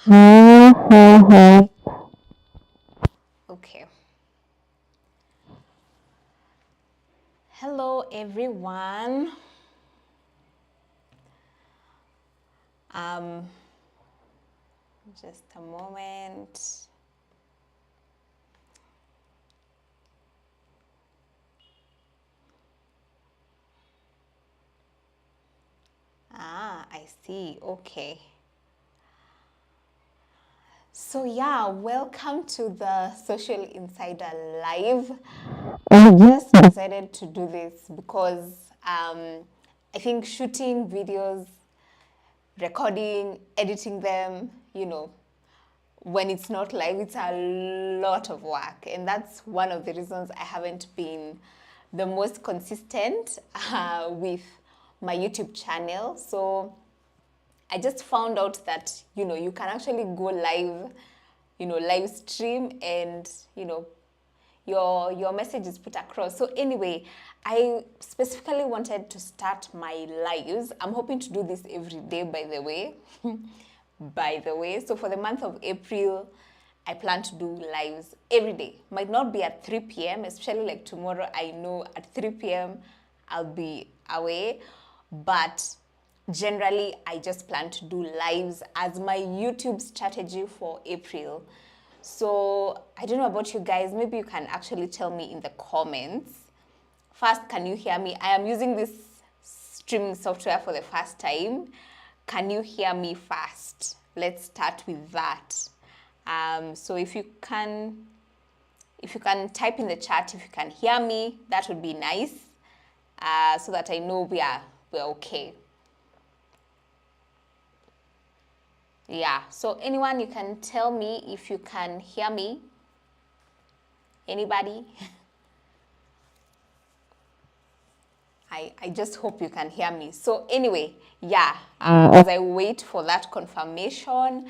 Okay. Hello, everyone. Um, just a moment. I see. Okay. So yeah, welcome to the Social Insider Live. I just decided to do this because I think shooting videos, recording, editing them, when it's not live, it's a lot of work. And that's one of the reasons I haven't been the most consistent with my YouTube channel. So I just found out that, you can actually go live, live stream and, your message is put across. So anyway, I specifically wanted to start my lives. I'm hoping to do this every day, by the way. So for the month of April, I plan to do lives every day. Might not be at 3 p.m., especially like tomorrow. I know at 3 p.m. I'll be away, but generally I just plan to do lives as my YouTube strategy for April. So I don't know about you guys, maybe you can actually tell me in the comments. First, can you hear me? I am using this streaming software for the first time. Can you hear me first? Let's start with that. So if you can type in the chat if you can hear me, that would be nice, so that I know we're okay. Yeah, so anyone, you can tell me if you can hear me. Anybody? I just hope you can hear me. So anyway, yeah, as I wait for that confirmation,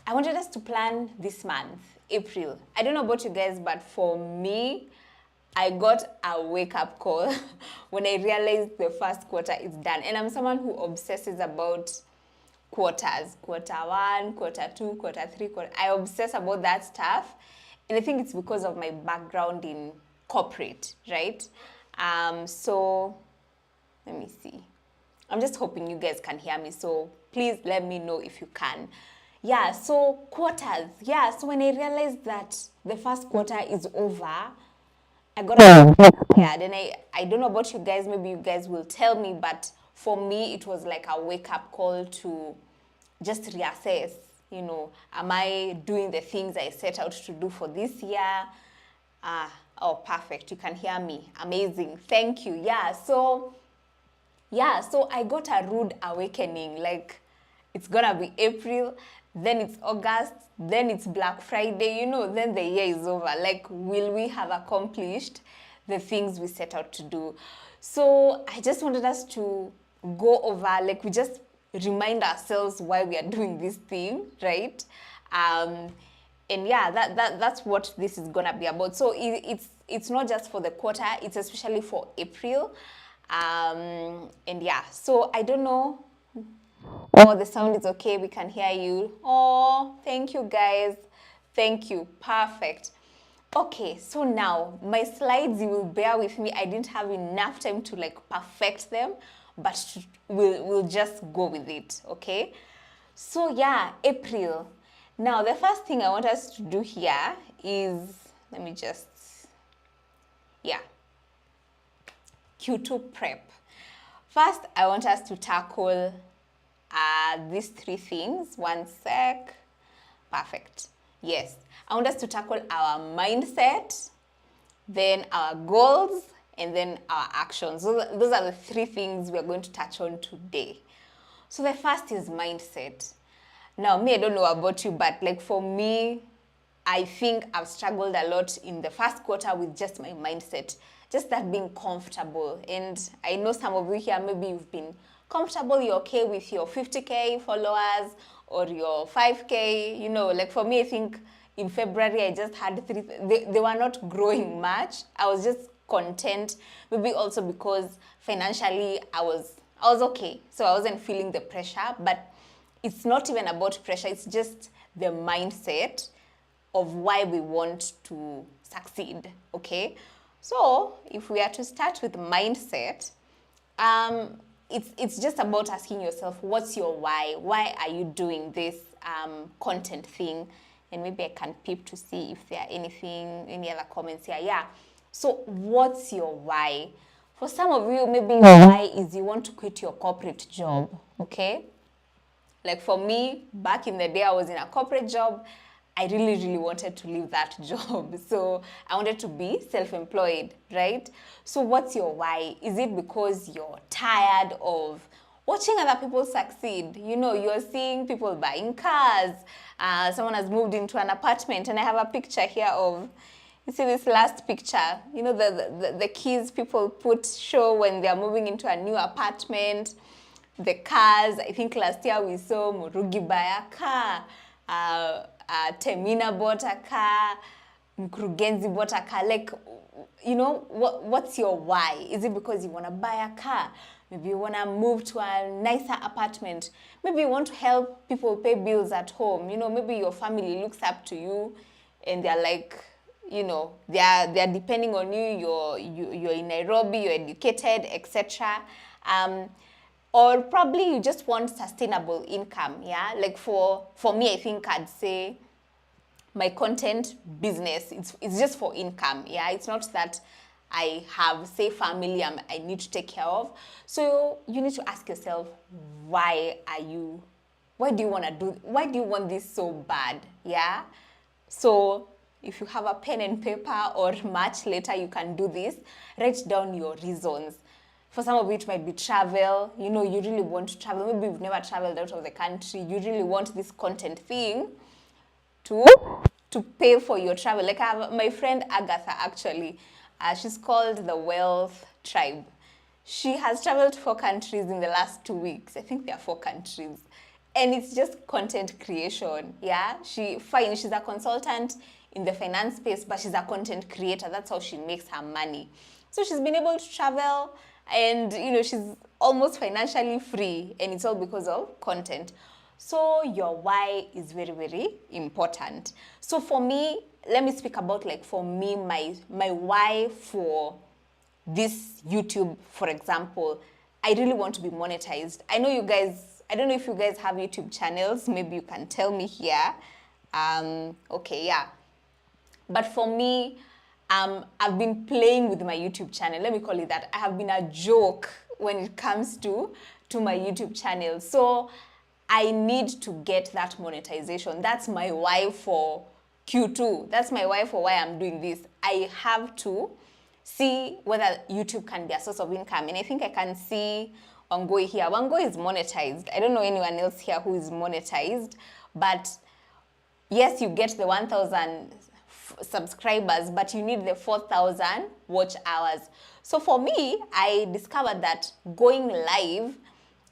I wanted us to plan this month, April. I don't know about you guys, but for me, I got a wake-up call when I realized the first quarter is done. And I'm someone who obsesses about quarters, quarter one, quarter two, quarter three, I obsess about that stuff. And I think it's because of my background in corporate, right? So let me see. I'm just hoping you guys can hear me. So please let me know if you can. Yeah, so quarters. Yeah, so when I realized that the first quarter is over, I got a bit scared. And I don't know about you guys, maybe you guys will tell me, but for me, it was like a wake-up call to just reassess, am I doing the things I set out to do for this year? Oh, perfect. You can hear me. Amazing. Thank you. So I got a rude awakening. Like, it's gonna be April, then it's August, then it's Black Friday, then the year is over. Like, will we have accomplished the things we set out to do? So I just wanted us to go over, like, we just remind ourselves why we are doing this thing, right? And yeah, that's what this is gonna be about. So it's not just for the quarter, it's especially for April. And yeah, so I don't know. Oh, the sound is okay, we can hear you. Oh, thank you guys. Thank you. Perfect. Okay, so now my slides, you will bear with me. I didn't have enough time to like perfect them, but we'll just go with it, okay? So yeah, April. Now the first thing I want us to do here is, let me just, yeah, Q2 prep. First, I want us to tackle these three things. One sec. Perfect. Yes. I want us to tackle our mindset, then our goals, and then our actions. Those are the three things we're going to touch on today. So the first is mindset. Now, me, I don't know about you, but like for me, I think I've struggled a lot in the first quarter with just my mindset, just that being comfortable. And I know some of you here, maybe you've been comfortable, you're okay with your 50K followers or your 5K, like for me, I think in February, I just had they were not growing much. I was just content, maybe also because financially I was okay. So I wasn't feeling the pressure, but it's not even about pressure. It's just the mindset of why we want to succeed, okay? So if we are to start with mindset, it's just about asking yourself, what's your why? Why are you doing this content thing? And maybe I can peep to see if there are any other comments here. Yeah. So what's your why? For some of you, maybe your why is you want to quit your corporate job, okay? Like for me, back in the day, I was in a corporate job. I really, really wanted to leave that job. So I wanted to be self-employed, right? So what's your why? Is it because you're tired of watching other people succeed? You know, you're seeing people buying cars. Someone has moved into an apartment, and I have a picture here of, you see this last picture, you know, the keys people show when they're moving into a new apartment. The cars, I think last year we saw Murugi buy a car, Temina bought a car, Mkurugenzi bought a car. Like, you know, what's your why? Is it because you want to buy a car? Maybe you want to move to a nicer apartment. Maybe you want to help people pay bills at home. You know, maybe your family looks up to you and they're like, you know, they're depending on you. You're in Nairobi, you're educated, etc. Or probably you just want sustainable income, yeah? Like for me, I think I'd say my content business, it's just for income, yeah? It's not that I have, say, family I need to take care of. So you need to ask yourself, why do you want this so bad, yeah? So if you have a pen and paper, or much later you can do this, write down your reasons. For some of it might be travel. You know, you really want to travel. Maybe you've never traveled out of the country. You really want this content thing to pay for your travel. Like I have my friend Agatha, actually. She's called the Wealth Tribe. She has traveled 4 countries in the last 2 weeks. I think there are 4 countries. And it's just content creation, yeah? She's a consultant in the finance space, but she's a content creator. That's how she makes her money. So she's been able to travel, and you know, she's almost financially free, and it's all because of content. So your why is very, very important. So for me, let me speak about, like, for me, my why for this YouTube, for example. I really want to be monetized. I know you guys, I don't know if you guys have YouTube channels. Maybe you can tell me here. Okay, yeah. But for me, I've been playing with my YouTube channel. Let me call it that. I have been a joke when it comes to my YouTube channel. So I need to get that monetization. That's my why for Q2. That's my why for why I'm doing this. I have to see whether YouTube can be a source of income. And I think I can see Wangoi here. Wangoi is monetized. I don't know anyone else here who is monetized. But yes, you get the 1,000 subscribers, but you need the 4,000 watch hours. So for me, I discovered that going live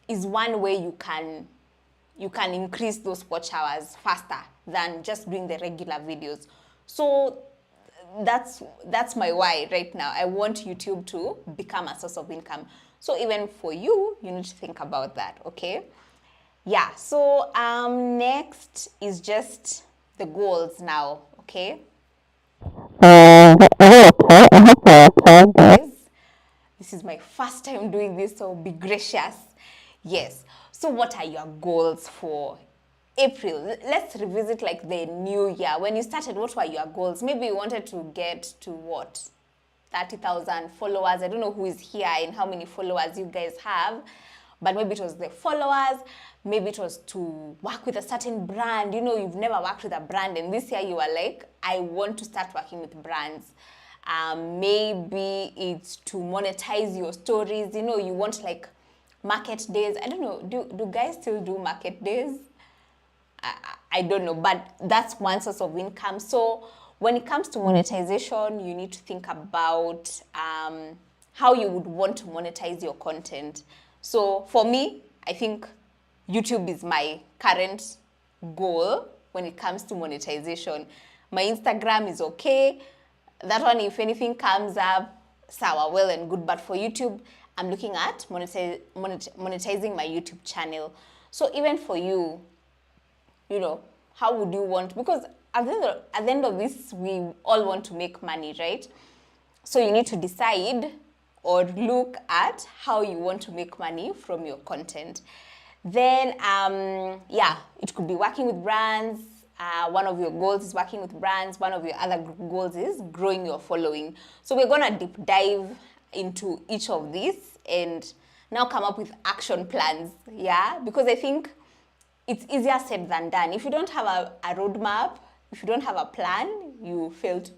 is one way you can increase those watch hours faster than just doing the regular videos. So that's my why right now. I want YouTube to become a source of income. So even for you, you need to think about that, okay? Yeah, so next is just the goals now, okay? Guys, this is my first time doing this, so be gracious. Yes, so what are your goals for April? Let's revisit, like, the new year. When you started, what were your goals? Maybe you wanted to get to what? 30,000 followers. I don't know who is here and how many followers you guys have, but maybe it was the followers. Maybe it was to work with a certain brand. You know, you've never worked with a brand, and this year you are like, I want to start working with brands. Maybe it's to monetize your stories. You know, you want, like, market days. I don't know, do guys still do market days? I don't know, but that's one source of income. So when it comes to monetization, you need to think about how you would want to monetize your content. So for me, I think YouTube is my current goal when it comes to monetization. My Instagram is okay. That one, if anything comes up, sour, well and good. But for YouTube, I'm looking at monetizing my YouTube channel. So even for you, you know, how would you want, because at the end of this, we all want to make money, right? So you need to decide or look at how you want to make money from your content. Then, yeah, it could be working with brands. One of your goals is working with brands. One of your other goals is growing your following. So we're going to deep dive into each of these and now come up with action plans. Yeah, because I think it's easier said than done. If you don't have a roadmap, if you don't have a plan, you fail to,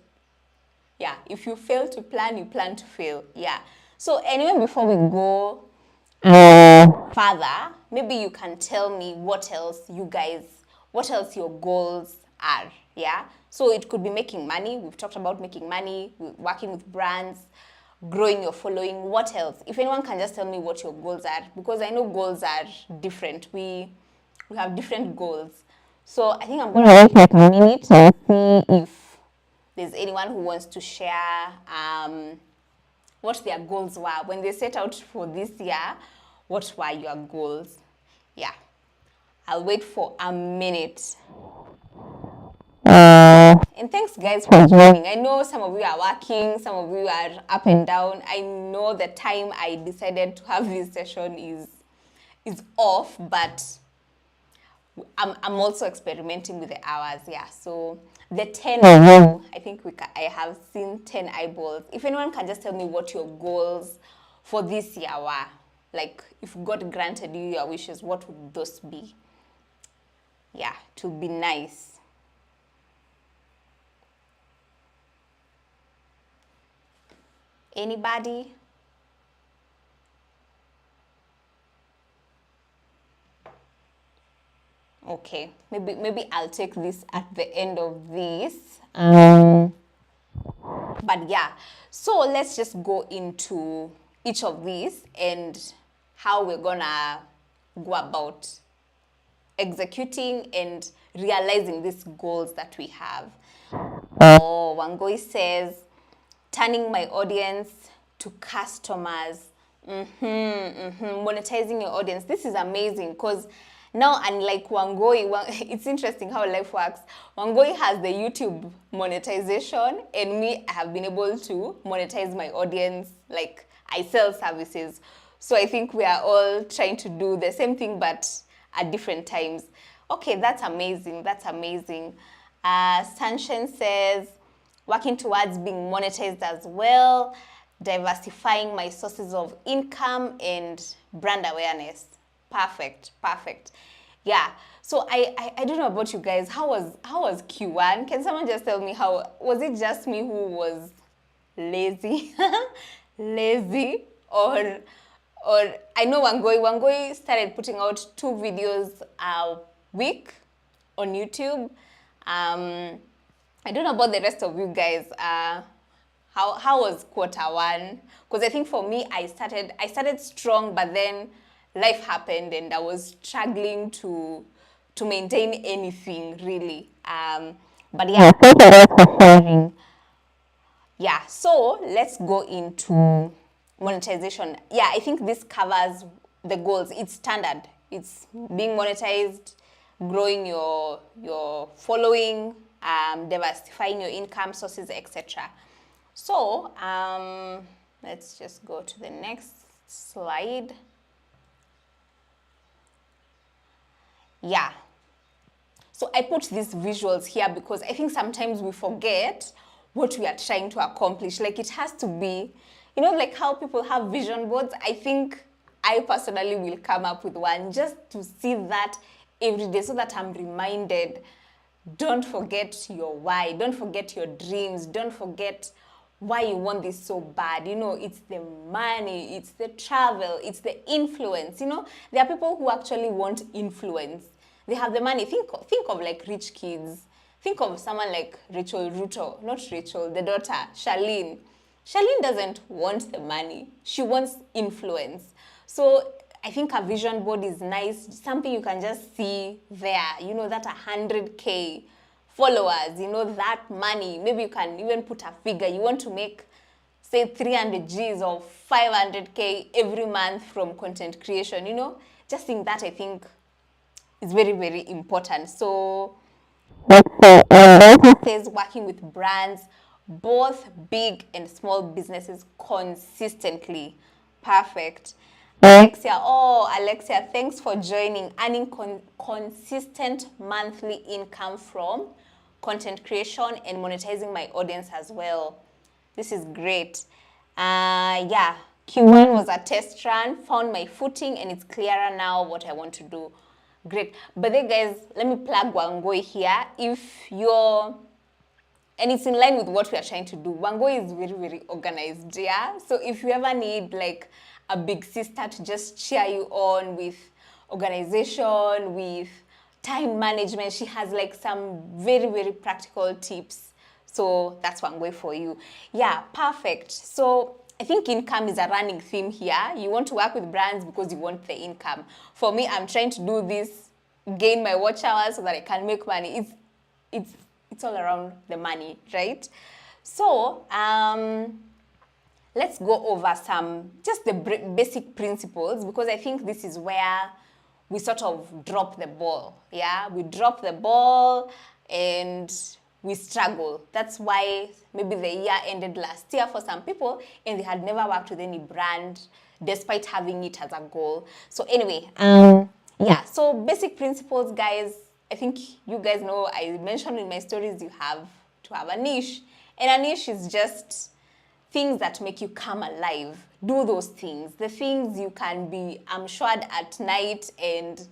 yeah, if you fail to plan, you plan to fail. Yeah. So anyway, before we go further, maybe you can tell me what else your goals are. Yeah. So it could be making money. We've talked about making money, working with brands, growing your following. What else? If anyone can just tell me what your goals are, because I know goals are different. We have different goals. So I think I'm going to wait like a minute to see if there's anyone who wants to share what their goals were when they set out for this year. What were your goals? Yeah, I'll wait for a minute. And thanks guys for joining. I know some of you are working, some of you are up and down. I know the time I decided to have this session is off, but I'm also experimenting with the hours. Yeah, so the 10 I think I have seen 10 eyeballs. If anyone can just tell me what your goals for this year were, like if God granted you your wishes, what would those be? Yeah, to be nice. Anybody? Okay, maybe I'll take this at the end of this. But yeah, so let's just go into each of these and how we're gonna go about executing and realizing these goals that we have. Oh, Wangoi says, turning my audience to customers. Monetizing your audience. This is amazing because now, unlike Wangoi, it's interesting how life works. Wangoi has the YouTube monetization, and me, I have been able to monetize my audience. Like, I sell services. So I think we are all trying to do the same thing, but at different times. Okay, that's amazing. That's amazing. Sunshine says, working towards being monetized as well, diversifying my sources of income and brand awareness. Perfect, perfect. Yeah. So I don't know about you guys. How was Q1? Can someone just tell me how was it just me who was lazy? Lazy or I know Wangoi started putting out 2 videos a week on YouTube. I don't know about the rest of you guys. How was Q1? Because I think for me, I started strong, but then life happened and I was struggling to maintain anything really. But yeah, thank you guys for sharing. Yeah, so let's go into monetization. Yeah, I think this covers the goals. It's standard. It's being monetized, growing your following, diversifying your income sources, etc. So let's just go to the next slide. Yeah. So I put these visuals here because I think sometimes we forget what we are trying to accomplish. Like it has to be, like how people have vision boards. I think I personally will come up with one just to see that every day so that I'm reminded. Don't forget your why. Don't forget your dreams. Don't forget why you want this so bad. It's the money, it's the travel, it's the influence. There are people who actually want influence. They have the money. Think of like rich kids. Think of someone like Rachel Ruto, not Rachel, the daughter, Charlene. Charlene doesn't want the money. She wants influence. So I think a vision board is nice. Something you can just see there, that 100K followers, that money. Maybe you can even put a figure. You want to make, say, 300 Gs or 500K every month from content creation, just think that I think is very, very important. So Says working with brands, both big and small businesses consistently. Perfect. Alexia, thanks for joining. Earning consistent monthly income from content creation and monetizing my audience as well. This is great. Yeah, Q1 was a test run, found my footing, and it's clearer now what I want to do. Great. But then, guys, let me plug Wangoi here. If you're and it's in line with what we are trying to do. Wangoi is very, very organized, yeah? So if you ever need like a big sister to just cheer you on with organization, with time management, she has like some very, very practical tips. So that's Wangoi for you. Yeah, perfect. So I think income is a running theme here. You want to work with brands because you want the income. For me, I'm trying to do this, gain my watch hours so that I can make money. It's all around the money, right? So let's go over just the basic principles, because I think this is where we sort of drop the ball. Yeah, we drop the ball and we struggle. That's why maybe the year ended last year for some people and they had never worked with any brand despite having it as a goal. So anyway, yeah, so basic principles, guys. I think you guys know, I mentioned in my stories, you have to have a niche. And a niche is just things that make you come alive. Do those things. The things you can be assured at night and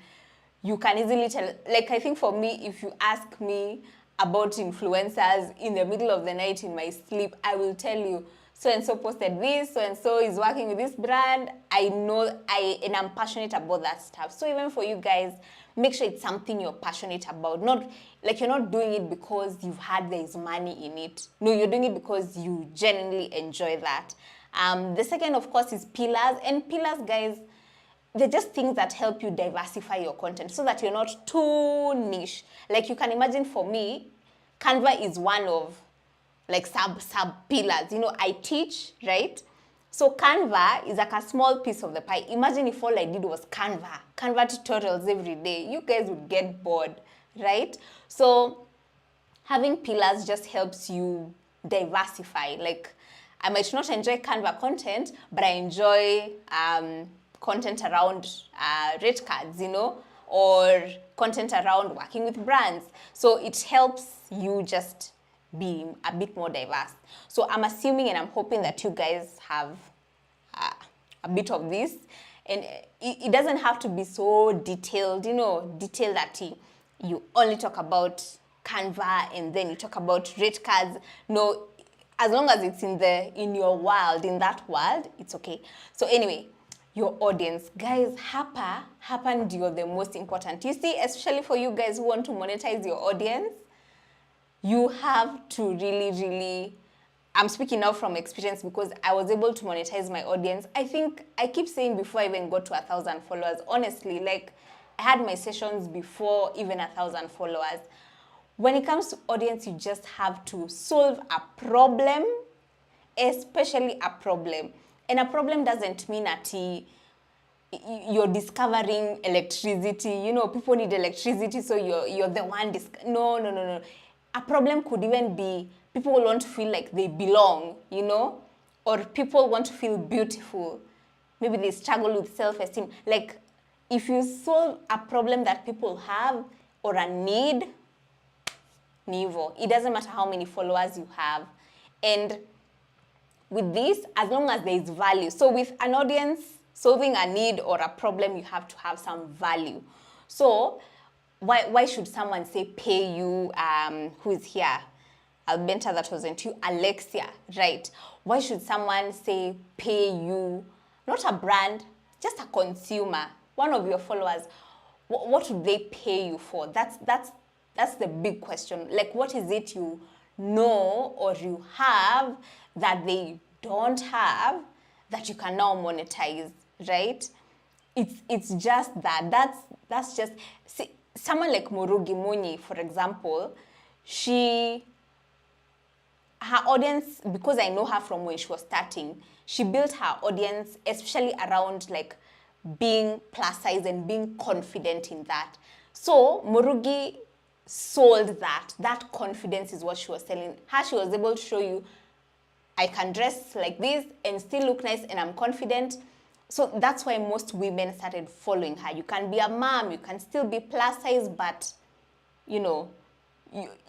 you can easily tell. Like, I think for me, if you ask me about influencers in the middle of the night in my sleep, I will tell you, so-and-so posted this, so-and-so is working with this brand. I know, and I'm passionate about that stuff. So even for you guys, make sure it's something you're passionate about. Not like you're not doing it because you've heard there's money in it. No, you're doing it because you genuinely enjoy that. The second, of course, is pillars. And pillars, guys, they're just things that help you diversify your content so that you're not too niche. Like you can imagine, for me, Canva is one of like sub pillars. You know, I teach, right? So Canva is like a small piece of the pie. Imagine if all I did was Canva tutorials every day. You guys would get bored, right? So having pillars just helps you diversify. Like, I might not enjoy Canva content, but I enjoy content around rate cards, you know, or content around working with brands. So it helps you just be a bit more diverse. So I'm assuming and I'm hoping that you guys have a bit of this, and it doesn't have to be so detailed, you know, detailed that you only talk about Canva and then you talk about rate cards. No, as long as it's in your world, in that world, it's okay. So anyway, your audience, guys, hapa ndio the most important. You see, especially for you guys who want to monetize your audience, you have to really, I'm speaking now from experience because I was able to monetize my audience. I think I keep saying before I even got to 1,000 followers, honestly, like I had my sessions before even 1,000 followers. When it comes to audience, you just have to solve a problem, especially a problem. And a problem doesn't mean that you're discovering electricity. You know, people need electricity, so you're the one. No. A problem could even be people want to feel like they belong, you know, or people want to feel beautiful. Maybe they struggle with self-esteem. Like, if you solve a problem that people have or a need, Nivo, it doesn't matter how many followers you have. And with this, as long as there is value. So with an audience, solving a need or a problem, you have to have some value. So why should someone say pay you, who is here? Albenta, that wasn't you. Alexia, right? Why should someone say pay you? Not a brand, just a consumer, one of your followers. What would they pay you for? That's the big question. Like, what is it you know or you have that they don't have that you can now monetize, right? It's just that's just, see, someone like Murugi Munyi, for example, her audience, because I know her from when she was starting, she built her audience especially around like being plus size and being confident in that. So Murugi sold that confidence is what she was selling. How she was able to show you, I can dress like this and still look nice and I'm confident. So that's why most women started following her. You can be a mom, you can still be plus size, but you know,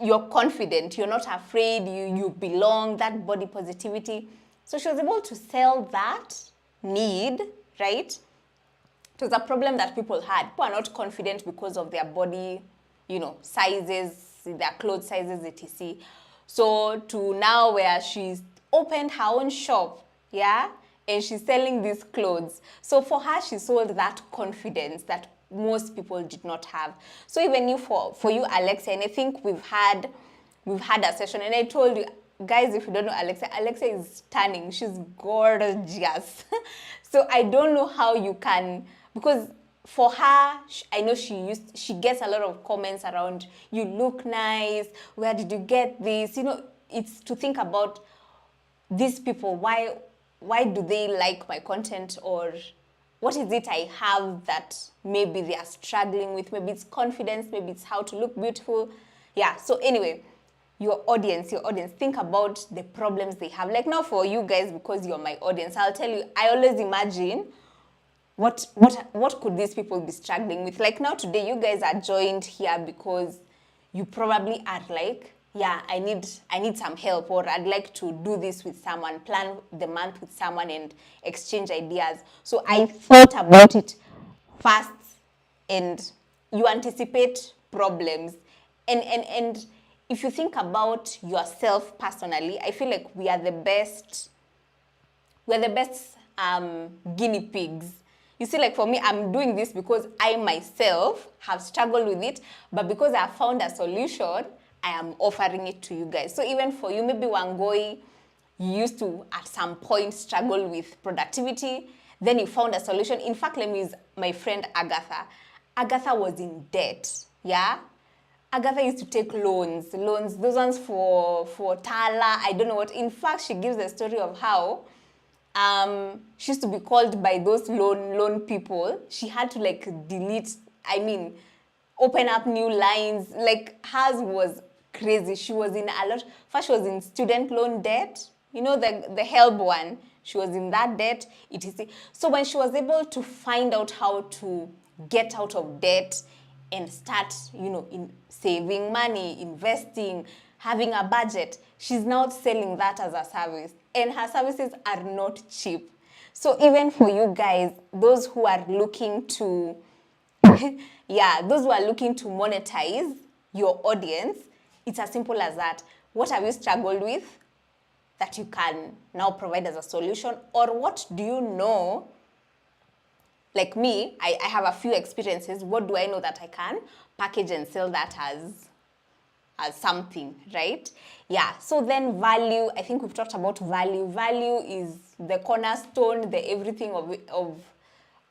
you're confident, you're not afraid, you belong, that body positivity. So she was able to sell that need, right? It was a problem that people had. People are not confident because of their body, sizes, their clothes sizes, etc. So to now where she's opened her own shop, yeah, and she's selling these clothes. So for her, she sold that confidence that most people did not have. So even you, for you, Alexa, and I think we've had a session, and I told you, guys, if you don't know Alexa is stunning. She's gorgeous. So I don't know how you can, because for her, I know she gets a lot of comments around, you look nice, where did you get this? It's to think about these people, why do they like my content, or what is it I have that maybe they are struggling with? Maybe it's confidence, maybe it's how to look beautiful. Yeah, so anyway, your audience, think about the problems they have. Like now for you guys, because you're my audience, I'll tell you, I always imagine what could these people be struggling with. Like now today, you guys are joined here because you probably are like, yeah, I need some help, or I'd like to do this with someone, plan the month with someone and exchange ideas. So I thought about it fast, and you anticipate problems. And if you think about yourself personally, I feel like we're the best guinea pigs. You see, like for me, I'm doing this because I myself have struggled with it, but because I found a solution, I am offering it to you guys. So even for you, maybe Wangoi, you used to at some point struggle with productivity, then you found a solution. In fact, let me use my friend Agatha. Agatha was in debt, yeah? Agatha used to take loans, those ones for Tala, I don't know what. In fact, she gives the story of how she used to be called by those loan people. She had to open up new lines. Like hers was crazy. She was in a lot. First, she was in student loan debt. The HELB one. She was in that debt, etc. So when she was able to find out how to get out of debt and start, in saving money, investing, having a budget, she's now selling that as a service. And her services are not cheap. So even for you guys, those who are looking to, those who are looking to monetize your audience, it's as simple as that. What have you struggled with that you can now provide as a solution? Or what do you know? Like me, I have a few experiences. What do I know that I can package and sell that as something, right? Yeah, so then value, I think we've talked about value. Value is the cornerstone, the everything of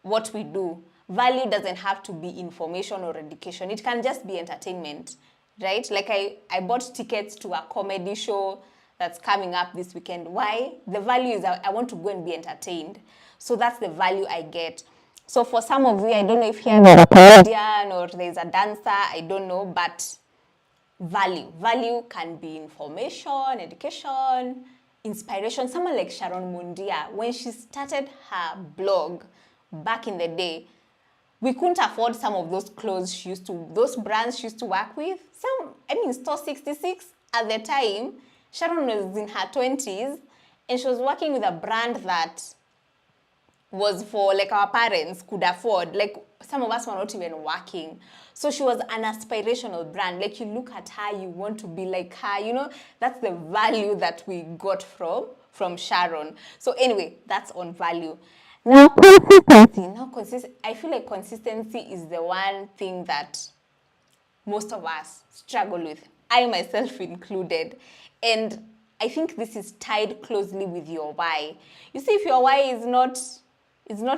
what we do. Value doesn't have to be information or education. It can just be entertainment, right? Like I bought tickets to a comedy show that's coming up this weekend. Why? The value is I want to go and be entertained. So that's the value I get. So for some of you, I don't know if here there's a comedian or there's a dancer, I don't know, but value can be information, education, inspiration. Someone like Sharon Mundia, when she started her blog back in the day, we couldn't afford some of those clothes those brands she used to work with. Store 66 at the time, Sharon was in her 20s and she was working with a brand that was for like our parents could afford. Like some of us were not even working. So she was an aspirational brand. Like you look at her, you want to be like her. That's the value that we got from Sharon. So anyway, that's on value. Now consistency. I feel like consistency is the one thing that most of us struggle with, I myself included. And I think this is tied closely with your why. You see, if your why is not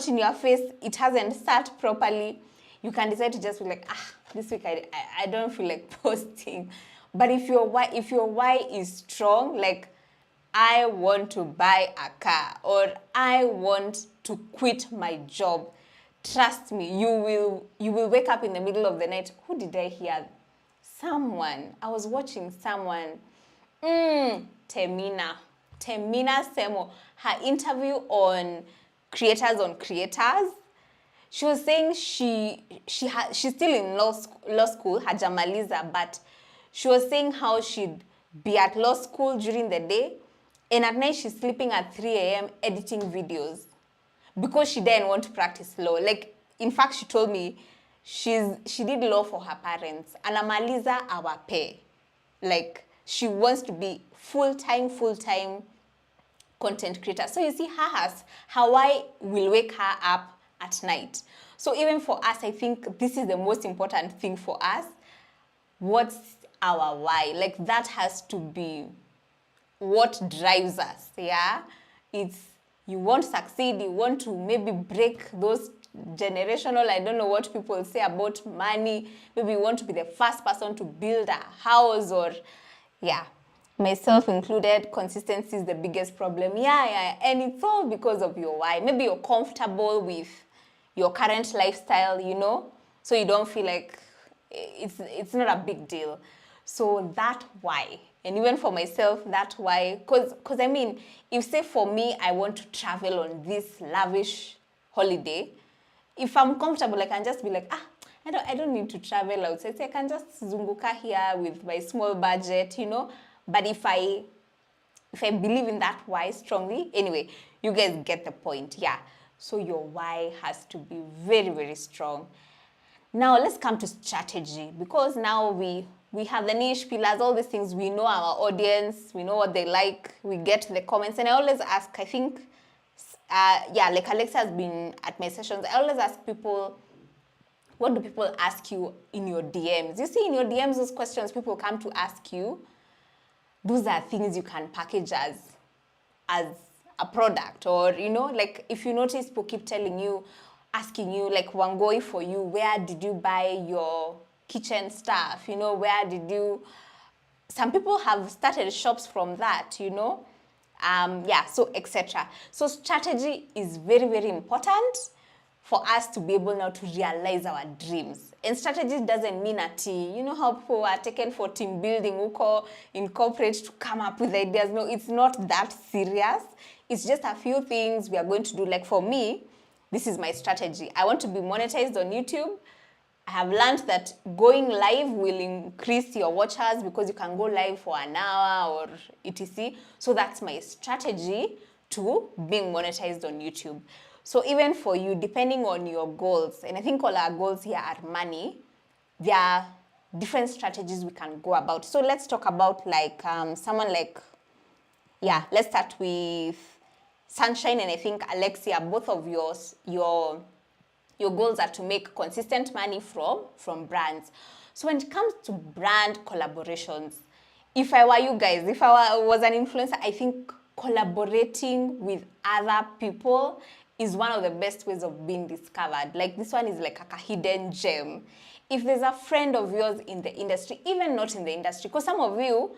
in your face, it hasn't sat properly, you can decide to just be like, this week I don't feel like posting. But if your why is strong, like I want to buy a car or I want to quit my job, trust me, you will wake up in the middle of the night. Who did I hear? I was watching someone, Temina Semo, her interview on Creators. She was saying she's still in law school, hajamaliza, but she was saying how she'd be at law school during the day, and at night she's sleeping at 3 a.m. editing videos because she didn't want to practice law. Like, in fact, she told me she did law for her parents. Anamaliza awape. Like, she wants to be full-time content creator. So you see, her why will wake her up at night. So even for us, I think this is the most important thing for us. What's our why? Like, that has to be what drives us. Yeah, it's, you want to succeed, you want to maybe break those generational, I don't know what people say about money, maybe you want to be the first person to build a house, or yeah, myself included, consistency is the biggest problem. Yeah, and it's all because of your why. Maybe you're comfortable with your current lifestyle, so you don't feel like it's not a big deal. So that why. And even for myself, that why, because I mean, if say for me, I want to travel on this lavish holiday, if I'm comfortable, I can just be like, I don't need to travel outside. So I can just zunguka here with my small budget, But if I believe in that why strongly, anyway, you guys get the point, yeah. So your why has to be very, very strong. Now let's come to strategy, because now we have the niche pillars, all these things. We know our audience, we know what they like, we get the comments, and I always ask, I think, like Alexa has been at my sessions, I always ask people, what do people ask you in your DMs? You see in your DMs, those questions people come to ask you, those are things you can package as a product, or like if you notice people keep asking you like Wangoi for you, where did you buy your kitchen stuff, where did you, some people have started shops from that, yeah, so etc. So strategy is very, very important for us to be able now to realize our dreams. And strategy doesn't mean a tea. You know how people are taken for team building, in corporate, to come up with ideas. No, it's not that serious. It's just a few things we are going to do. Like for me, this is my strategy. I want to be monetized on YouTube. I have learned that going live will increase your watch hours because you can go live for an hour or etc. So that's my strategy to being monetized on YouTube. So even for you, depending on your goals, and I think all our goals here are money, there are different strategies we can go about. So let's talk about like someone like, yeah, let's start with Sunshine and I think Alexia. Both of your goals are to make consistent money from brands. So when it comes to brand collaborations, if I were you guys, if I was an influencer, I think collaborating with other people is one of the best ways of being discovered. Like this one is like a hidden gem. If there's a friend of yours in the industry, even not in the industry, because some of you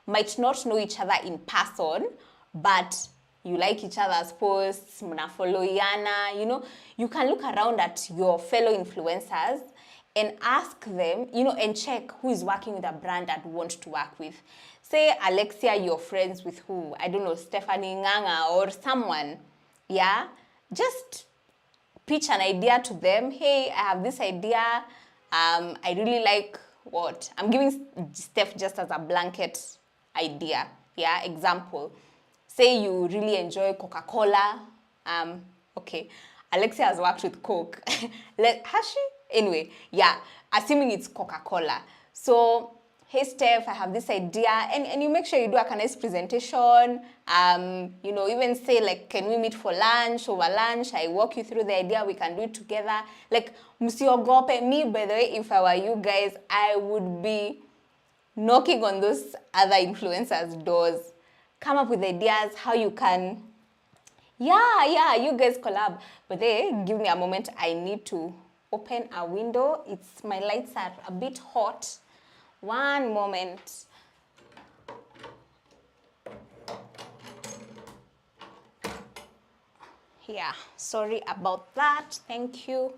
might not know each other in person, but you like each other's posts, mnafollowiana, you can look around at your fellow influencers and ask them, and check who is working with a brand that you want to work with. Say, Alexia, you're friends with who? I don't know, Stephanie Nganga or someone, yeah? Just pitch an idea to them. Hey, I have this idea. I really like what? I'm giving Steph just as a blanket idea, yeah, example. Say you really enjoy Coca-Cola. Okay, Alexia has worked with Coke. Has she? Anyway, yeah, assuming it's Coca-Cola. So, hey Steph, I have this idea, and you make sure you do a nice presentation. Even say like, can we meet for lunch? Over lunch, I walk you through the idea. We can do it together. Like, msiogope. Me, by the way, if I were you guys, I would be knocking on those other influencers' doors. Come up with ideas how you can, yeah, you guys collab. But then give me a moment. I need to open a window. My lights are a bit hot. One moment. Yeah, sorry about that. Thank you.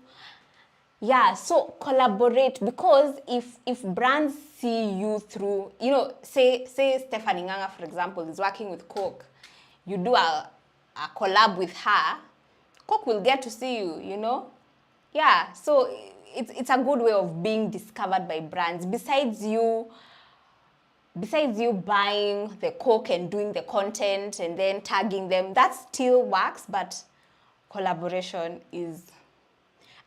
Yeah, so collaborate, because if brands see you through, say Stephanie Nganga, for example, is working with Coke, you do a collab with her, Coke will get to see you, Yeah, so it's a good way of being discovered by brands. Besides you buying the Coke and doing the content and then tagging them, that still works, but collaboration is,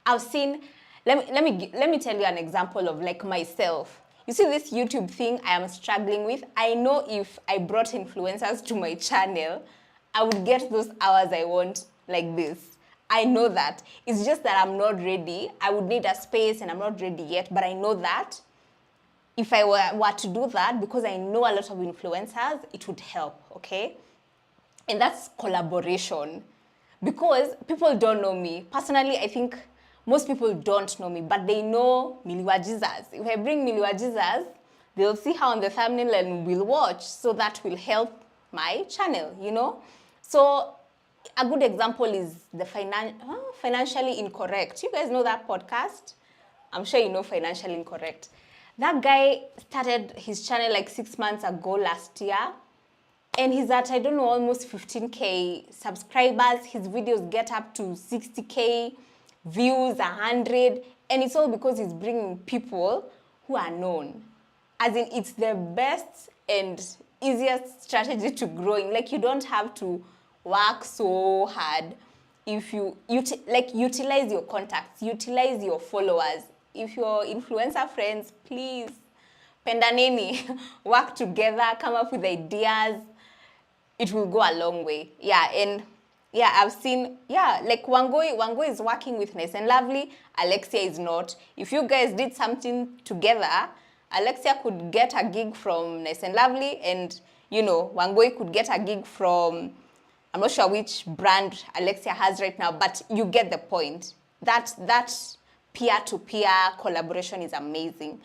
I've seen, let me tell you an example of like myself. You see this YouTube thing I am struggling with. I know if I brought influencers to my channel, I would get those hours I want like this. I know that. It's just that I'm not ready. I would need a space and I'm not ready yet, but I know that if I were to do that, because I know a lot of influencers, it would help, okay? And that's collaboration. Because people don't know me. Personally, I think most people don't know me, but they know Miliwa Jesus. If I bring Miliwa Jesus, they'll see her on the thumbnail and will watch. So that will help my channel. So a good example is the Financially Incorrect. You guys know that podcast? I'm sure you know Financially Incorrect. That guy started his channel like 6 months ago last year. And he's at, I don't know, almost 15K subscribers. His videos get up to 60K views, 100. And it's all because he's bringing people who are known. As in, it's the best and easiest strategy to growing. Like, you don't have to work so hard. If you utilize your contacts, utilize your followers. If your influencer friends, please, pendaneni, work together, come up with ideas. It will go a long way. Yeah, and yeah, I've seen, like Wangoi is working with Nice and Lovely, Alexia is not. If you guys did something together, Alexia could get a gig from Nice and Lovely, and Wangoi could get a gig from, I'm not sure which brand Alexia has right now, but you get the point. That peer-to-peer collaboration is amazing.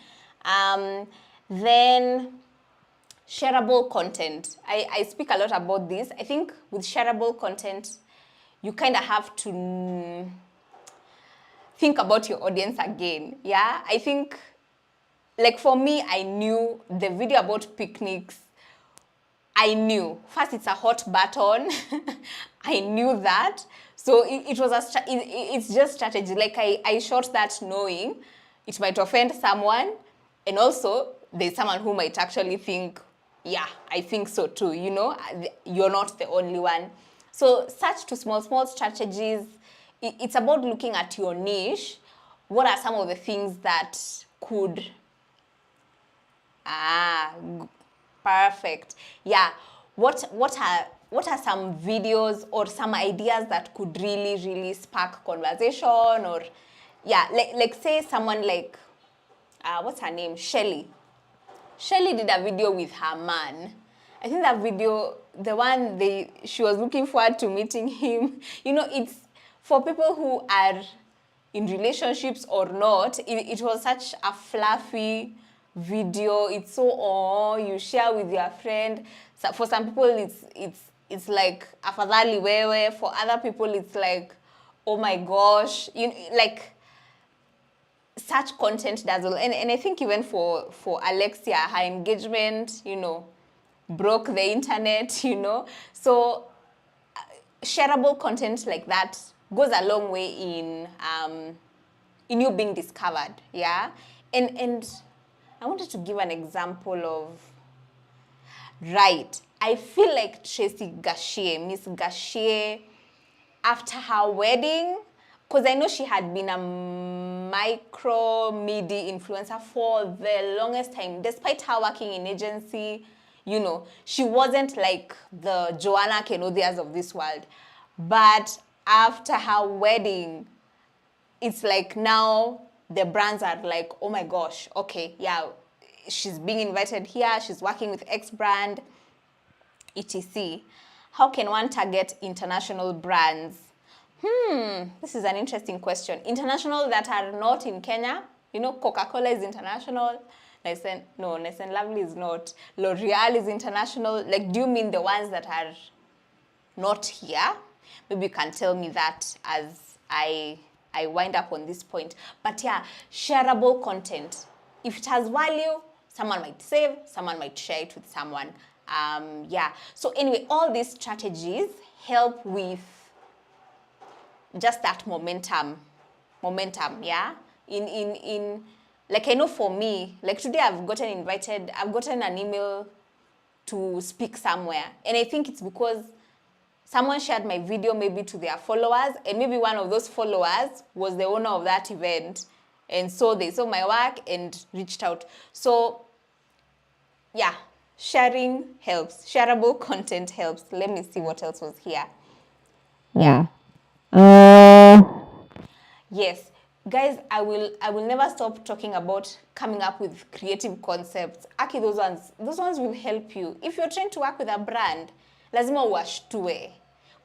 Then shareable content. I speak a lot about this. I think with shareable content, you kind of have to think about your audience again. Yeah, I think, like for me, I knew the video about picnics. I knew first it's a hot button. I knew that. So it was it's just strategy. Like I shot that knowing it might offend someone, and also there's someone who might actually think, yeah, I think so too, you're not the only one. So such to small strategies, it's about looking at your niche. What are some of the things that could, perfect. Yeah, what are some videos or some ideas that could really spark conversation? Or yeah, like say someone like, what's her name, Shelly did a video with her man. I think that video, the one she was looking forward to meeting him. It's for people who are in relationships or not. It was such a fluffy video. It's so you share with your friend. So for some people, it's like afadhali wewe. For other people, it's like, oh my gosh, like. Such content does well. And I think even for Alexia, her engagement, broke the internet, So shareable content like that goes a long way in you being discovered, yeah? And I wanted to give an example of, right, I feel like Tracy Gashie, Miss Gashie, after her wedding, because I know she had been a micro midi influencer for the longest time, despite her working in agency, she wasn't like the Joanna Kenodias of this world. But after her wedding, it's like now the brands are like, oh my gosh, okay, yeah, she's being invited here, she's working with X brand, etc. How can one target international brands? This is an interesting question. International that are not in Kenya. Coca-Cola is international. Nice and Lovely is not. L'Oreal is international. Like, do you mean the ones that are not here? Maybe you can tell me that as I I wind up on this point. But yeah, shareable content. If it has value, someone might save, someone might share it with someone. Yeah. So anyway, all these strategies help with just that momentum, yeah. In like, I know for me, like today I've gotten an email to speak somewhere, and I think it's because someone shared my video maybe to their followers, and maybe one of those followers was the owner of that event, and so they saw my work and reached out. So yeah, sharing helps. Shareable content helps. Let me see what else was here. Yeah. Yes, guys, I will never stop talking about coming up with creative concepts. Aki, those ones will help you. If you're trying to work with a brand, lazima uwashtue.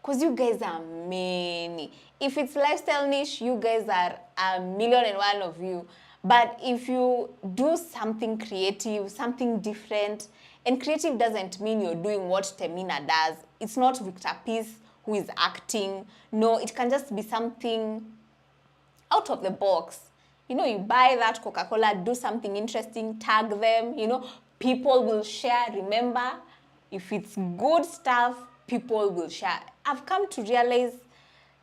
Because you guys are many. If it's lifestyle niche, you guys are 1,000,001 of you. But if you do something creative, something different, and creative doesn't mean you're doing what Temina does. It's not Victor Peace who is acting. No, it can just be something out of the box. You know, you buy that Coca-Cola, do something interesting, tag them, you know, people will share. Remember, if it's good stuff, people will share. I've come to realize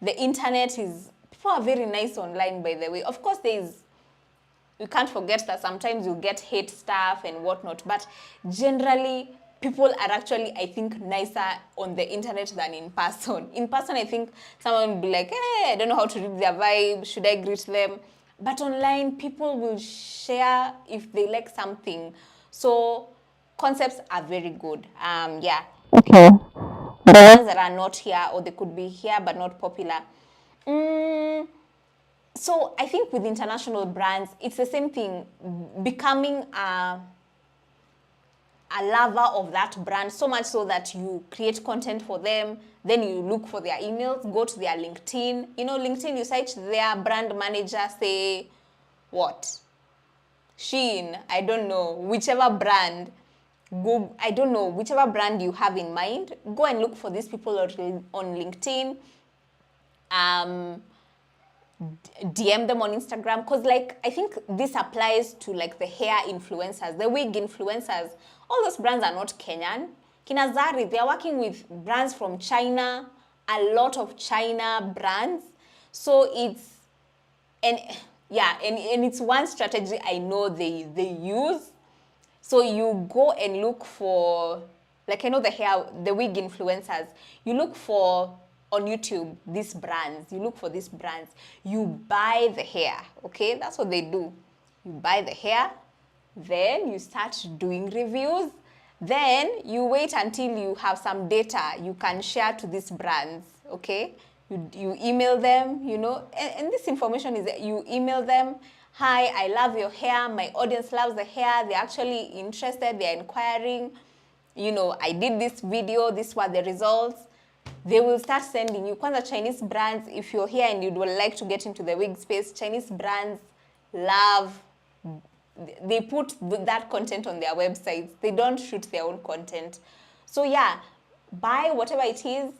the internet people are very nice online, by the way. Of course, you can't forget that sometimes you get hate stuff and whatnot, but generally, people are actually, I think, nicer on the internet than in person. In person, I think someone will be like, hey, I don't know how to read their vibe, should I greet them? But online, people will share if they like something. So concepts are very good. Yeah. Okay. The ones that are not here, or they could be here but not popular. So I think with international brands, it's the same thing. Becoming a lover of that brand, so much so that you create content for them, then you look for their emails, go to their LinkedIn. You know, LinkedIn, you search their brand manager, say, what? Shein, I don't know, whichever brand, go, I don't know, whichever brand you have in mind, go and look for these people on LinkedIn. DM them on Instagram, because like I think this applies to like the hair influencers, the wig influencers. All those brands are not Kenyan. Kina Zari, they are working with brands from China, a lot of China brands. So it's, and yeah, and it's one strategy I know they use. So you go and look for, like I know the wig influencers, you look for on YouTube these brands, you look for these brands, you buy the hair, okay? That's what they do. You buy the hair, then you start doing reviews, then you wait until you have some data you can share to these brands, okay? You email them, you know, and this information is that you email them, hi, I love your hair, my audience loves the hair, they're actually interested, they're inquiring, you know, I did this video, these were the results. They will start sending you. Kwanza, Chinese brands, if you're here and you would like to get into the wig space, Chinese brands love, they put that content on their websites. They don't shoot their own content. So yeah, buy whatever it is,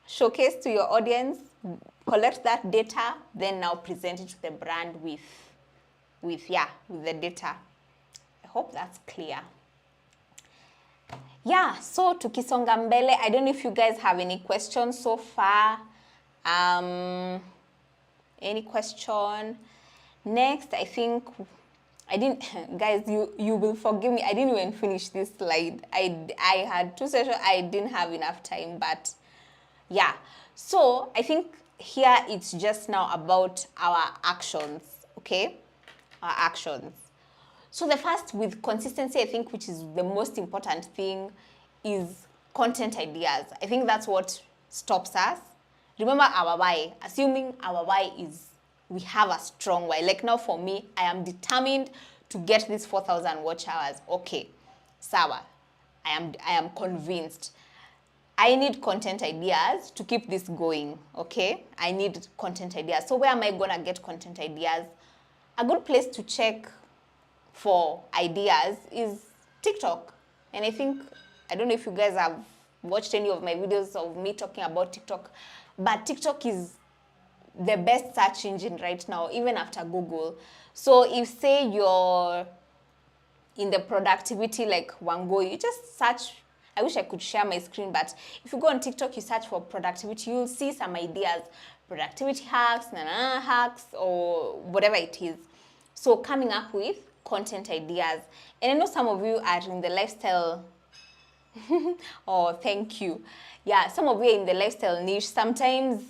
showcase to your audience, collect that data, then now present it to the brand with the data. I hope that's clear. Yeah, so tukisonga mbele, I don't know if you guys have any questions so far. Any question? Next, I think I didn't, guys, you will forgive me, I didn't even finish this slide. I had 2 sessions, I didn't have enough time, but yeah. So I think here it's just now about our actions, okay? Our actions. So the first, with consistency, I think, which is the most important thing, is content ideas. I think that's what stops us. Remember our why. Assuming our why is we have a strong why. Like now for me, I am determined to get this 4,000 watch hours. Okay, sawa. I am convinced. I need content ideas to keep this going, okay? I need content ideas. So where am I gonna get content ideas? A good place to check for ideas is TikTok. And I think, I don't know if you guys have watched any of my videos of me talking about TikTok, but TikTok is the best search engine right now, even after Google. So if say you're in the productivity like Wango, you just search. I wish I could share my screen, but if you go on TikTok, you search for productivity, you'll see some ideas, productivity hacks, hacks, or whatever it is. So coming up with content ideas. And I know some of you are in the lifestyle. Oh, thank you. Yeah, some of you are in the lifestyle niche. Sometimes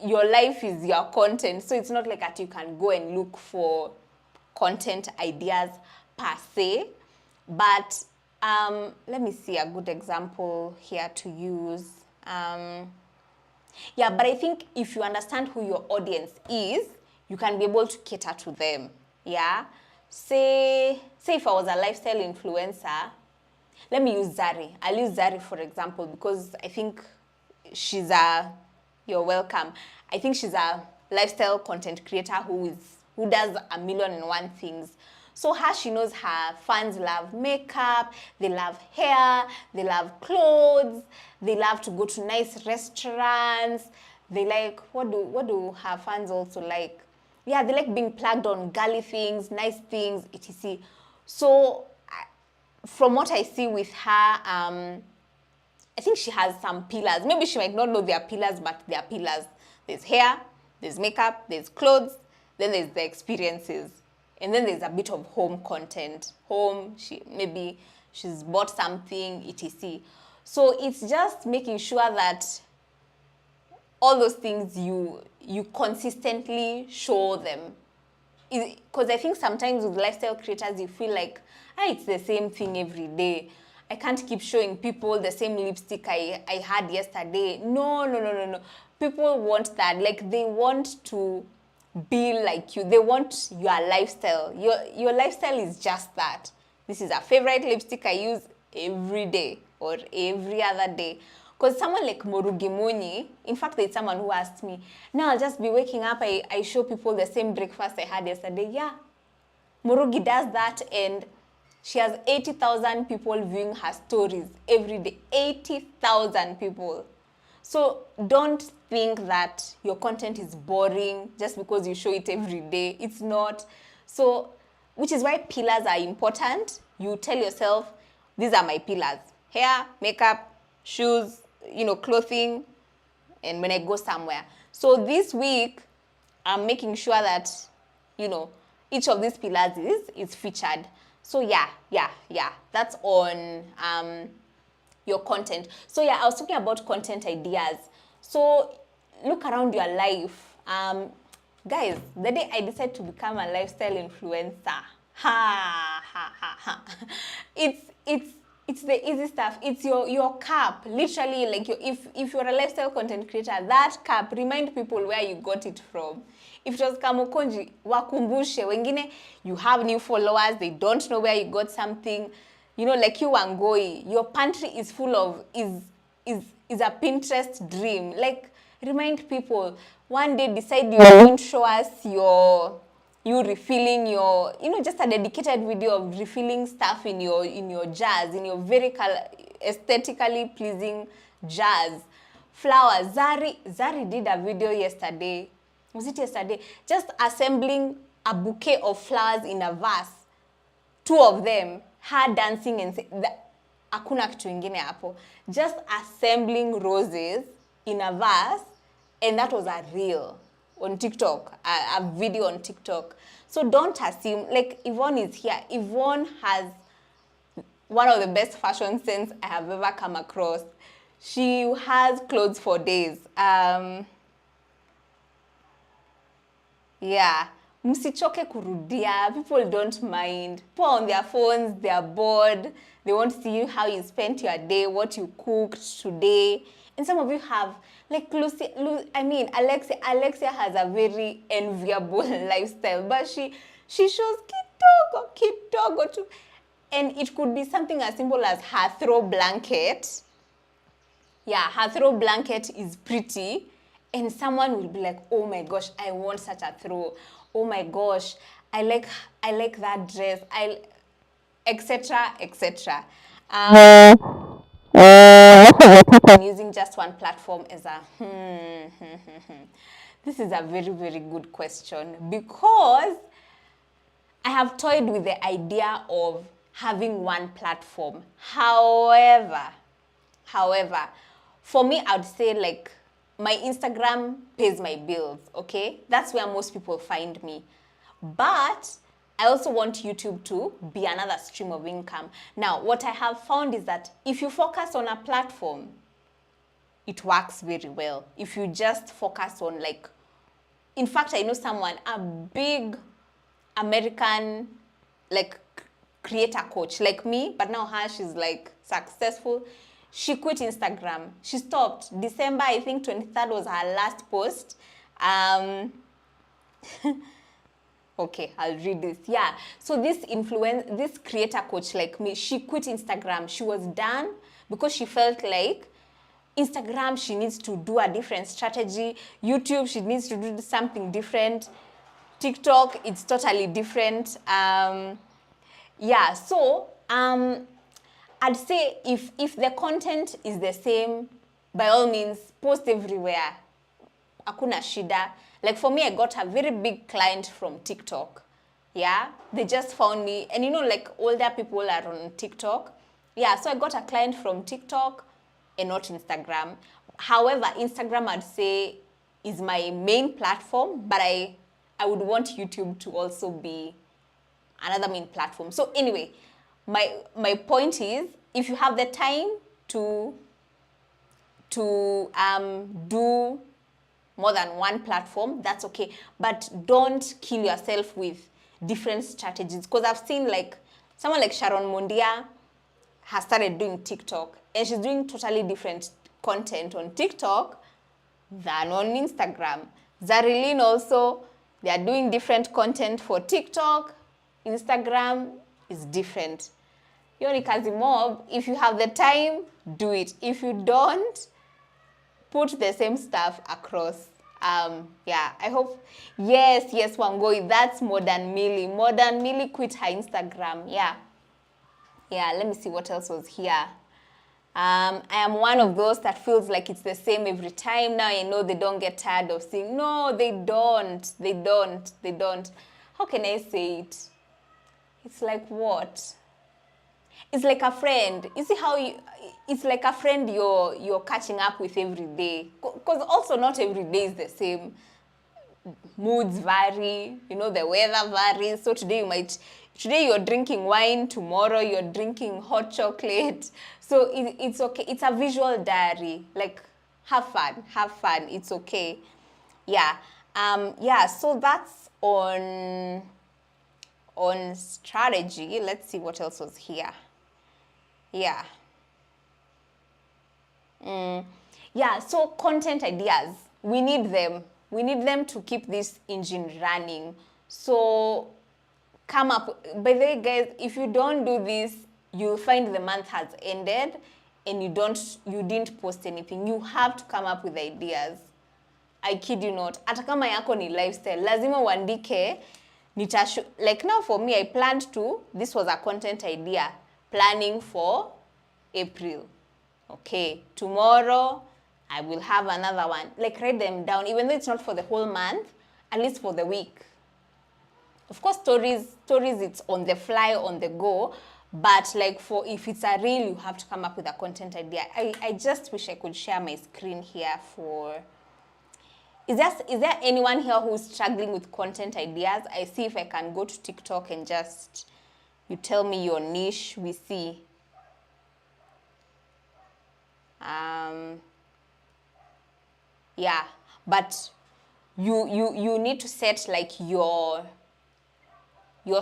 your life is your content. So it's not like that you can go and look for content ideas per se. But let me see a good example here to use. Yeah, but I think if you understand who your audience is, you can be able to cater to them. Yeah. Say if I was a lifestyle influencer, let me use Zari. I'll use Zari for example because I think she's a, you're welcome. I think she's a lifestyle content creator who does a million and one things. So her, she knows her fans love makeup, they love hair, they love clothes, they love to go to nice restaurants. They like, what do her fans also like? Yeah, they like being plugged on girly things, nice things, etc. So from what I see with her, I think she has some pillars. Maybe she might not know their pillars, but they are pillars. There's hair, there's makeup, there's clothes, then there's the experiences. And then there's a bit of home content. Home, maybe she's bought something, etc. So it's just making sure that all those things you consistently show them. Because I think sometimes with lifestyle creators, you feel like, it's the same thing every day. I can't keep showing people the same lipstick I had yesterday. No. People want that. Like, they want to be like you. They want your lifestyle. Your lifestyle is just that. This is a favorite lipstick I use every day or every other day. Because someone like Morugi Muni, in fact, there's someone who asked me, now I'll just be waking up, I show people the same breakfast I had yesterday. Yeah, Morugi does that, and she has 80,000 people viewing her stories every day. 80,000 people. So don't think that your content is boring just because you show it every day. It's not. So, which is why pillars are important. You tell yourself, these are my pillars. Hair, makeup, shoes, clothing, and when I go somewhere. So this week, I'm making sure that, each of these pillars is featured. So yeah, that's on your content. So yeah, I was talking about content ideas. So look around your life. Guys, the day I decided to become a lifestyle influencer, it's the easy stuff. It's your cap. Literally, like if you're a lifestyle content creator, that cap, remind people where you got it from. If it was Kamukonji, wakumbushe. Wengine, you have new followers, they don't know where you got something. Like you Wangoi, your pantry is full of, is a Pinterest dream. Like, remind people. One day decide you're going to show us you refilling your, just a dedicated video of refilling stuff in your jars, in your very aesthetically pleasing jars. Flowers. Zari did a video yesterday. Was it yesterday? Just assembling a bouquet of flowers in a vase. 2 of them, her dancing and hakuna kitu ingine hapo. Just assembling roses in a vase, and that was a reel on TikTok, a video on TikTok. So don't assume, like, Yvonne is here. Yvonne has one of the best fashion sense I have ever come across. She has clothes for days. Yeah. Msichoke kurudia. People don't mind. People on their phones, they are bored. They want to see how you spent your day, what you cooked today. And some of you have, like Alexia has a very enviable lifestyle, but she shows Kidogo too. And it could be something as simple as her throw blanket. Yeah, her throw blanket is pretty. And someone will be like, oh my gosh, I want such a throw. Oh my gosh, I like that dress. Etc. etc. I'm using just one platform as a This is a very, very good question because I have toyed with the idea of having one platform. However, for me, I would say like my Instagram pays my bills, okay? That's where most people find me. But I also want YouTube to be another stream of income. Now, what I have found is that if you focus on a platform, it works very well. If you just focus on like, in fact, I know someone, a big American like creator coach like me, but now she's like successful. She quit Instagram. She stopped. December, I think 23rd was her last post. Okay, I'll read this. Yeah. So this creator coach like me, she quit Instagram. She was done because she felt like Instagram, she needs to do a different strategy. YouTube, she needs to do something different. TikTok, it's totally different. Yeah, so I'd say if the content is the same, by all means, post everywhere. Hakuna shida. Like for me, I got a very big client from TikTok. Yeah, they just found me. And you know, like older people are on TikTok. Yeah, so I got a client from TikTok and not Instagram. However, Instagram, I'd say, is my main platform, but I would want YouTube to also be another main platform. So anyway, my point is, if you have the time to do more than one platform, that's okay. But don't kill yourself with different strategies. Because I've seen like someone like Sharon Mondia has started doing TikTok, and she's doing totally different content on TikTok than on Instagram. Zarilyn also, they are doing different content for TikTok. Instagram is different. Yoni kazi mob, if you have the time, do it. If you don't, put the same stuff across. Yeah, I hope. Yes, Wangoi, that's Modern Millie. Modern Millie quit her Instagram. Yeah, let me see what else was here. I am one of those that feels like it's the same every time. Now I know they don't get tired of saying, no, they don't. How can I say it? It's like what? It's like a friend. You see how it's like a friend you're catching up with every day. Because also not every day is the same. Moods vary, you know, the weather varies. So today you're drinking wine, tomorrow you're drinking hot chocolate. So it's okay. It's a visual diary. Like have fun, it's okay. Yeah. So that's on strategy. Let's see what else was here. Yeah. Yeah, so content ideas, we need them. We need them to keep this engine running. So come up. By the way, guys, if you don't do this, you'll find the month has ended and you didn't post anything. You have to come up with ideas. I kid you not. Hata kama yako ni lifestyle, lazima uandike. Like now for me, I planned to, this was a content idea, planning for April. Okay, tomorrow I will have another one. Like write them down, even though it's not for the whole month, at least for the week. Of course, stories it's on the fly, on the go, but like for if it's a reel, you have to come up with a content idea. I just wish I could share my screen here for. Is there anyone here who's struggling with content ideas? I see if I can go to TikTok and just, you tell me your niche, we see. Yeah, but you need to set like your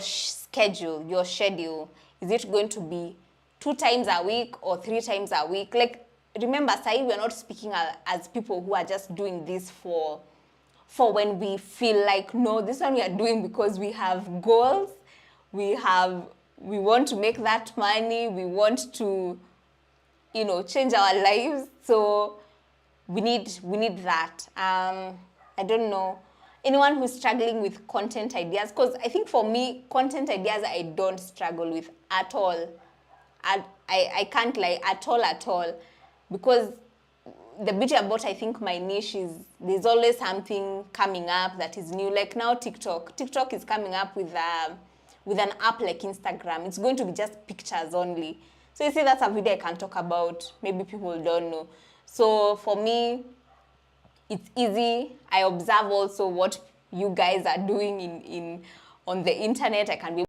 schedule, your schedule. Is it going to be 2 times a week or 3 times a week? Like, remember, Sai, we're not speaking as people who are just doing this for when we feel like, no, this one we are doing because we have goals, we want to make that money, we want to, you know, change our lives. So we need that. I don't know. Anyone who's struggling with content ideas, because I think for me, content ideas I don't struggle with at all. I can't lie, at all. Because the beauty about, I think, my niche is there's always something coming up that is new. Like now TikTok is coming up with an app like Instagram. It's going to be just pictures only. So you see, that's a video I can talk about. Maybe people don't know. So for me, it's easy. I observe also what you guys are doing in on the internet. I can be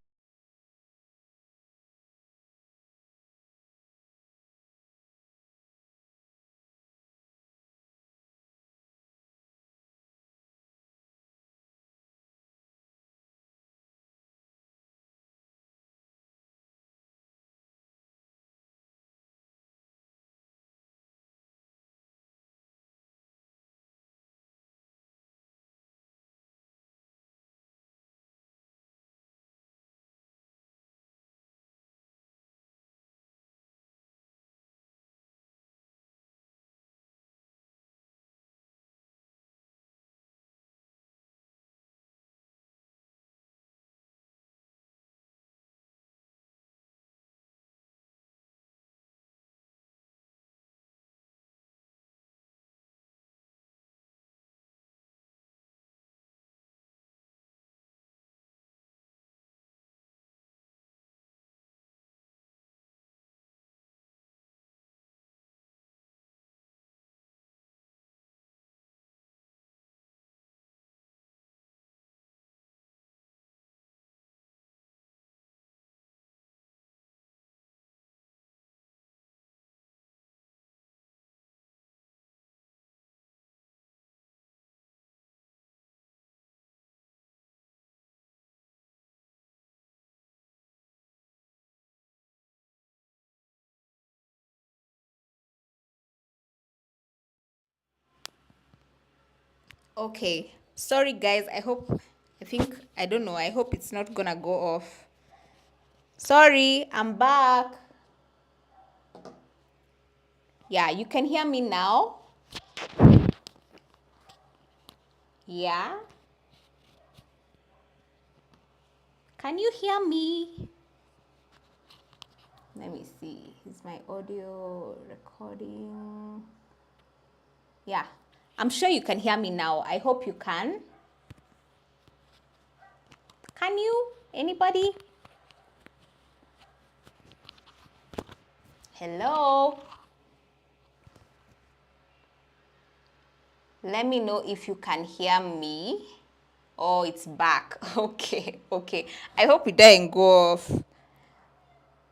okay. Sorry guys, I don't know. I hope it's not gonna go off. Sorry, I'm back. Yeah, you can hear me now? Yeah? Can you hear me? Let me see. Is my audio recording? Yeah. I'm sure you can hear me now. I hope you can. Can you? Anybody? Hello? Let me know if you can hear me. Oh, it's back. Okay, okay. I hope it doesn't go off.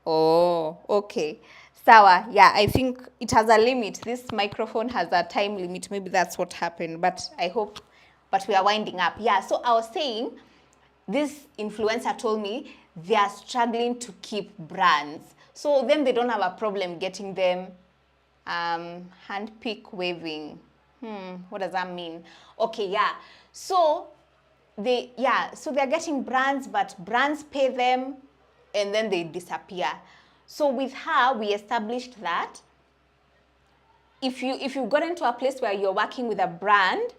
Oh, okay. Sawa. Yeah, I think it has a limit. This microphone has a time limit. Maybe that's what happened. But we are winding up. Yeah, so I was saying, this influencer told me they are struggling to keep brands. So then they don't have a problem getting them hand pick waving. What does that mean? Okay, yeah. So they're getting brands, but brands pay them and then they disappear. So with her, we established that if you got into a place where you're working with a brand,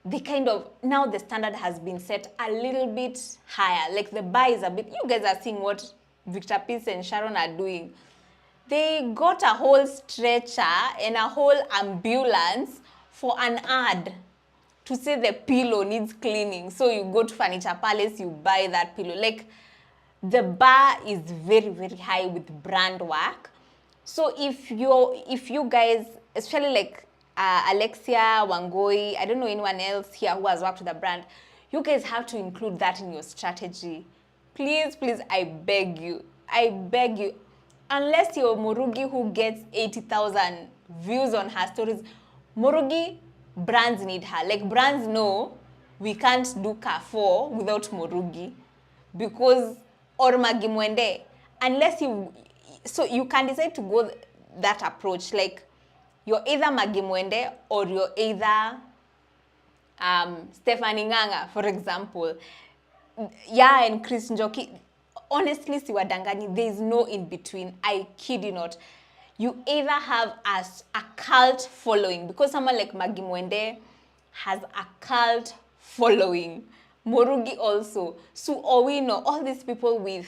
they kind of, now the standard has been set a little bit higher. Like the bar is a bit, you guys are seeing what Victor Peace and Sharon are doing. They got a whole stretcher and a whole ambulance for an ad to say the pillow needs cleaning. So you go to Furniture Palace, you buy that pillow. Like, the bar is very, very high with brand work. So if you guys, especially like Alexia, Wangoi, I don't know anyone else here who has worked with a brand, you guys have to include that in your strategy. Please, please, I beg you. I beg you. Unless you're Murugi who gets 80,000 views on her stories, Murugi, brands need her. Like, brands know we can't do Carrefour without Murugi, because, or Magimwende, unless so you can decide to go that approach. Like, you're either Magimwende or you're either Stephanie Nganga, for example. Yeah, and Chris Njoki. Honestly, siwadangani, there is no in between. I kid you not. You either have a cult following, because someone like Maggie Mwende has a cult following. Morugi also. Su Owino, all these people with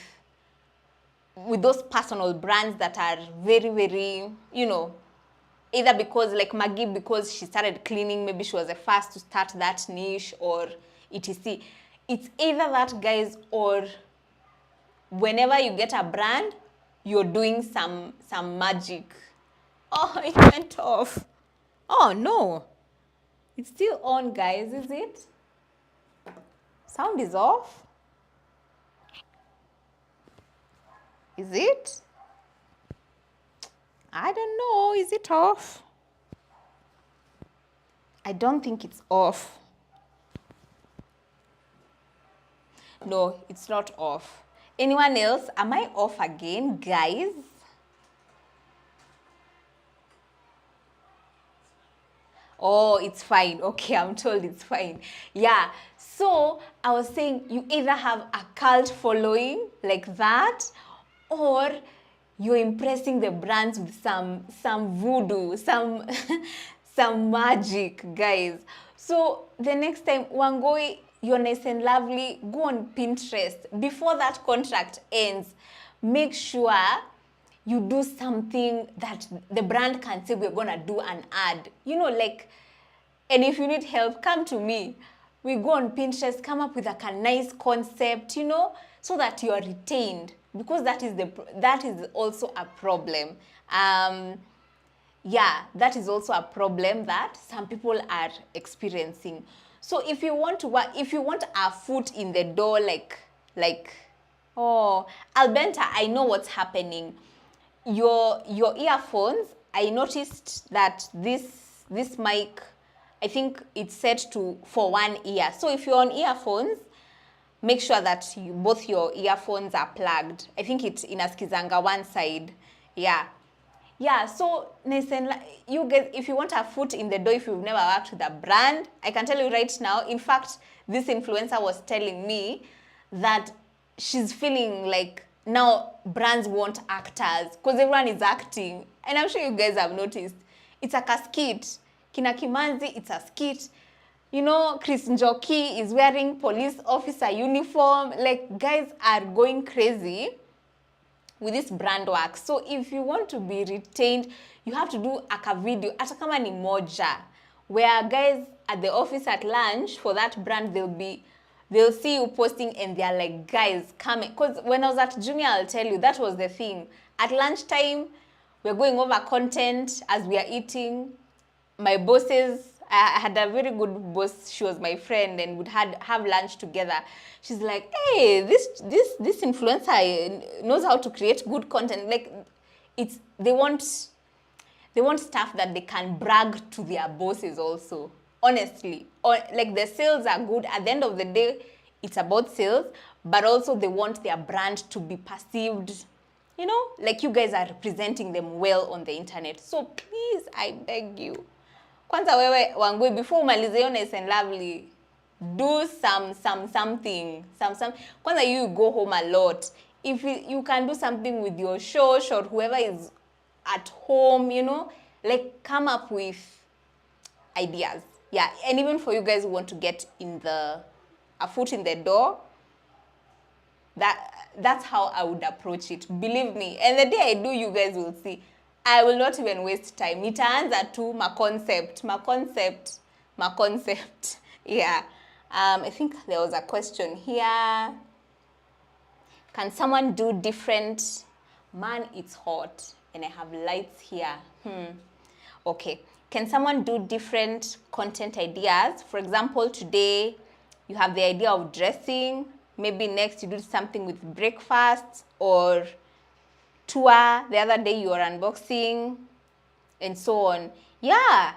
those personal brands that are very, very, either because like Maggie, because she started cleaning, maybe she was the first to start that niche, or etc. It's either that, guys, or whenever you get a brand, you're doing some magic. Oh, it went off. Oh no, it's still on, guys. Is it? Sound is off. Is it? I don't know. Is it off? I don't think it's off. No, it's not off. Anyone else? Am I off again, guys? Oh, it's fine. Okay, I'm told it's fine. Yeah. So I was saying you either have a cult following like that, or you're impressing the brands with some voodoo, some some magic, guys. So the next time, Wangui, you're nice and lovely, go on Pinterest. Before that contract ends, make sure you do something that the brand can say, we're gonna do an ad. You know, like, and if you need help, come to me. We go on Pinterest, come up with like a nice concept, you know, so that you are retained, because that is also a problem. Yeah, that is also a problem that some people are experiencing. So if you want to work, if you want a foot in the door, oh, Albenta, I know what's happening. Your earphones, I noticed that this mic, I think it's set to for one ear. So if you're on earphones, make sure that both your earphones are plugged. I think it's inaskizanga one side. Yeah. Yeah, so listen, you guys, if you want a foot in the door, if you've never worked with a brand, I can tell you right now. In fact, this influencer was telling me that she's feeling like now brands want actors because everyone is acting. And I'm sure you guys have noticed. It's like a skit. Kina Kimanzi, it's a skit. You know, Chris Njoki is wearing police officer uniform. Like, guys are going crazy with this brand work. So if you want to be retained, you have to do a video, hata kama ni moja, where guys at the office at lunch for that brand, they'll see you posting and they're like, guys, come. Because when I was at Jumia, I'll tell you, that was the thing. At lunchtime, we're going over content as we are eating. My bosses, I had a very good boss. She was my friend and would have lunch together. She's like, hey, this influencer knows how to create good content. Like, they want stuff that they can brag to their bosses also. Honestly, or like the sales are good. At the end of the day, it's about sales, but also they want their brand to be perceived, you know, like you guys are representing them well on the internet. So please, I beg you. Kwanza wewe Wangui, before umalize hiyo Nice and Lovely, do something. Kwanza you go home a lot. If you can do something with your Shosh or whoever is at home, you know, like come up with ideas. Yeah, and even for you guys who want to get a foot in the door, that's how I would approach it. Believe me. And the day I do, you guys will see. I will not even waste time. Nitaanza tu ma concept. Yeah. I think there was a question here. Can someone do different? Man, it's hot and I have lights here. Okay. Can someone do different content ideas? For example, today you have the idea of dressing. Maybe next you do something with breakfast or tour. The other day you are unboxing and so on. Yeah.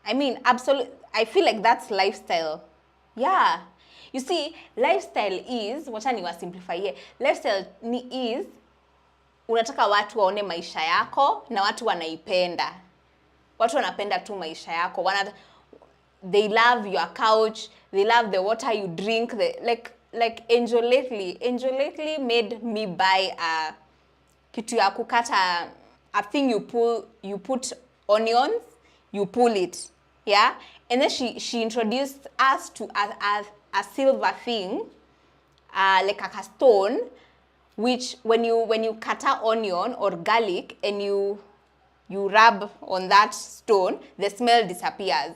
I mean, absolutely. I feel like that's lifestyle. Yeah. You see, lifestyle is, wacha niwasimplifie. Lifestyle is, unataka watu waone maisha yako na watu wanaipenda. Watu wanapenda tu maisha yako. They love your couch. They love the water you drink. Like Angel lately made me buy a kitu ya kukata, a thing you put onions, you pull it, yeah? And then she introduced us to a silver thing, like a stone, which when you cut an onion or garlic and you you rub on that stone, the smell disappears.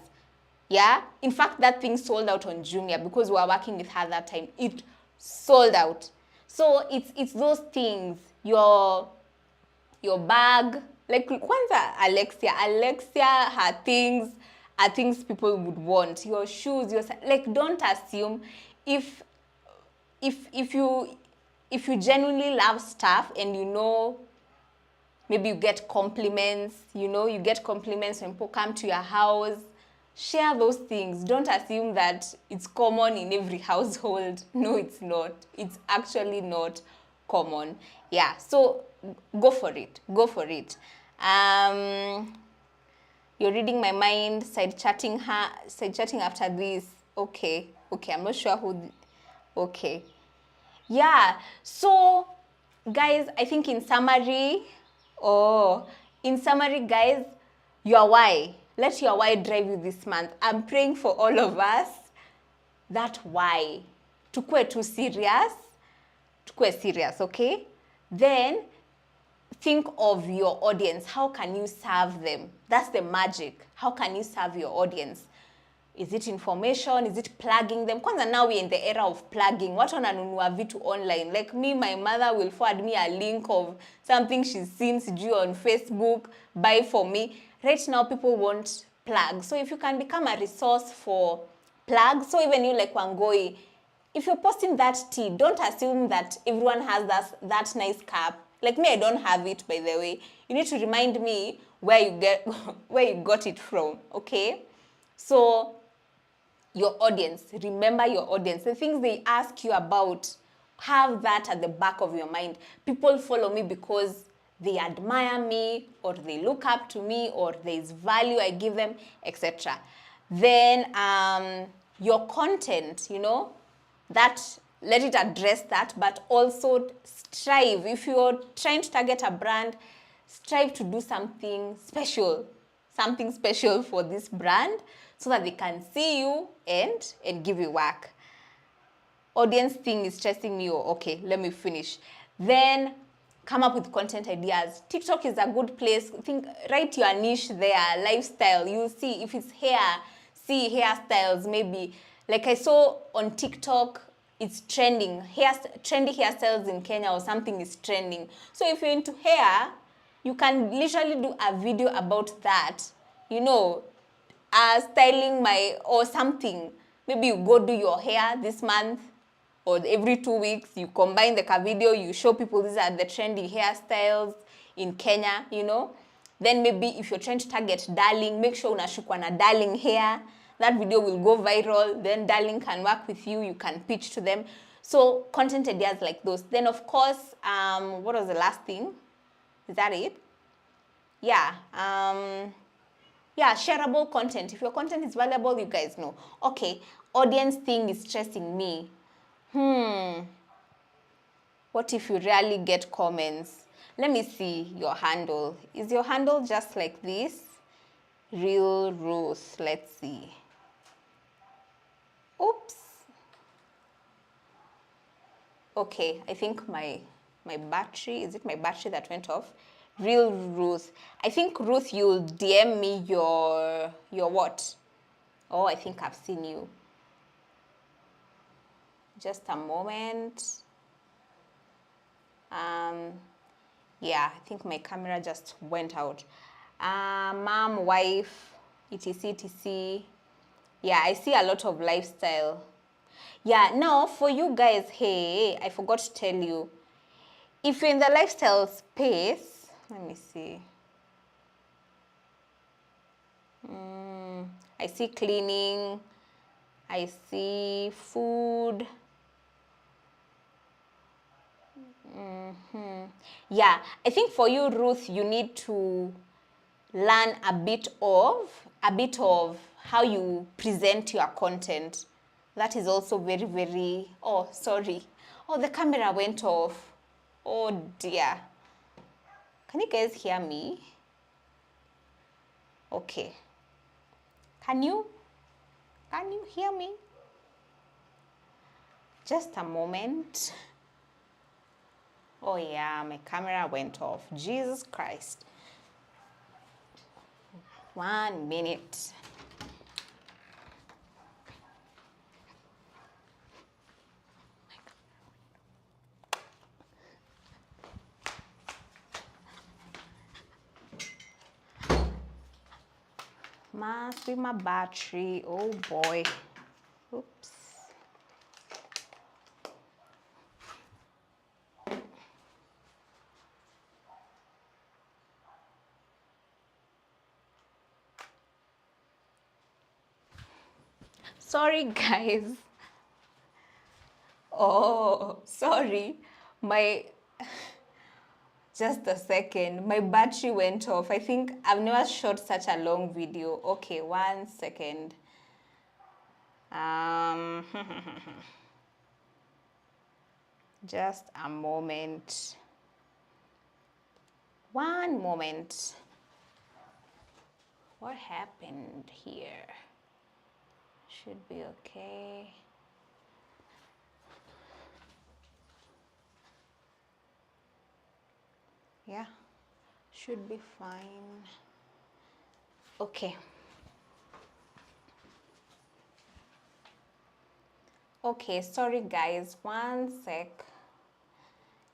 Yeah, in fact, that thing sold out on Jumia because we were working with her that time. It sold out. So it's those things. Your bag, like kwanza Alexia, her things are things people would want. Your shoes, like, don't assume. if if you genuinely love stuff, and maybe you get compliments, you get compliments when people come to your house, share those things. Don't assume that it's common in every household. No, it's not. It's actually not common. Yeah, so go for it. Go for it. You're reading my mind, side chatting after this. Okay, I'm not sure who. Okay. Yeah, so guys, I think in summary, guys, your why. Let your why drive you this month. I'm praying for all of us that why. Tukue serious, okay? Then think of your audience. How can you serve them? That's the magic. How can you serve your audience? Is it information? Is it plugging them? Kwanza, now we're in the era of plugging. Watu wananunua vitu online. Like me, my mother will forward me a link of something she's seen on Facebook, buy for me. Right now, people want plugs. So if you can become a resource for plugs, so even you like Wangoi, if you're posting that tea, don't assume that everyone has that nice cup. Like me, I don't have it, by the way. You need to remind me where you got it from, okay? So your audience, remember your audience. The things they ask you about, have that at the back of your mind. People follow me because they admire me, or they look up to me, or there's value I give them, etc. Then your content, that, let it address that, but also strive. If you're trying to target a brand, strive to do something special for this brand, so that they can see you and give you work. Audience thing is stressing me. Okay, let me finish. Then come up with content ideas. TikTok is a good place. Write your niche there. Lifestyle. You'll see if it's hair. See hairstyles, maybe. Like I saw on TikTok, it's trending. Trendy hairstyles in Kenya or something is trending. So if you're into hair, you can literally do a video about that. Styling or something. Maybe you go do your hair this month, or every 2 weeks, you combine the video, you show people these are the trendy hairstyles in Kenya, Then maybe if you're trying to target darling, make sure unashukwa na darling hair. That video will go viral. Then darling can work with you. You can pitch to them. So content ideas like those. Then of course, what was the last thing? Is that it? Yeah. Yeah, shareable content. If your content is valuable, you guys know. Okay, audience thing is stressing me. What if you rarely get comments? Let me see your handle. Is your handle just like this? Real Ruth. Let's see. Oops. Okay, I think my battery, is it my battery that went off? Real Ruth. I think, Ruth, you'll DM me your what? Oh, I think I've seen you. Just a moment. Yeah, I think my camera just went out. Mom, wife, etc. Yeah, I see a lot of lifestyle. Yeah, now for you guys, hey, I forgot to tell you. If you're in the lifestyle space, let me see. I see cleaning. I see food. Yeah, I think for you, Ruth, you need to learn a bit of how you present your content. That is also very, very, oh, sorry. Oh, the camera went off. Oh, dear. Can you guys hear me? Okay. Can you hear me? Just a moment. Oh yeah, my camera went off. Jesus Christ. 1 minute. Must be my battery. Oh boy. Oops. Sorry guys. Oh, sorry. My just a second. My battery went off. I think I've never shot such a long video. Okay, 1 second. Just a moment. 1 moment. What happened here? Should be okay. Yeah, should be fine. Okay. Okay, sorry guys, 1 sec.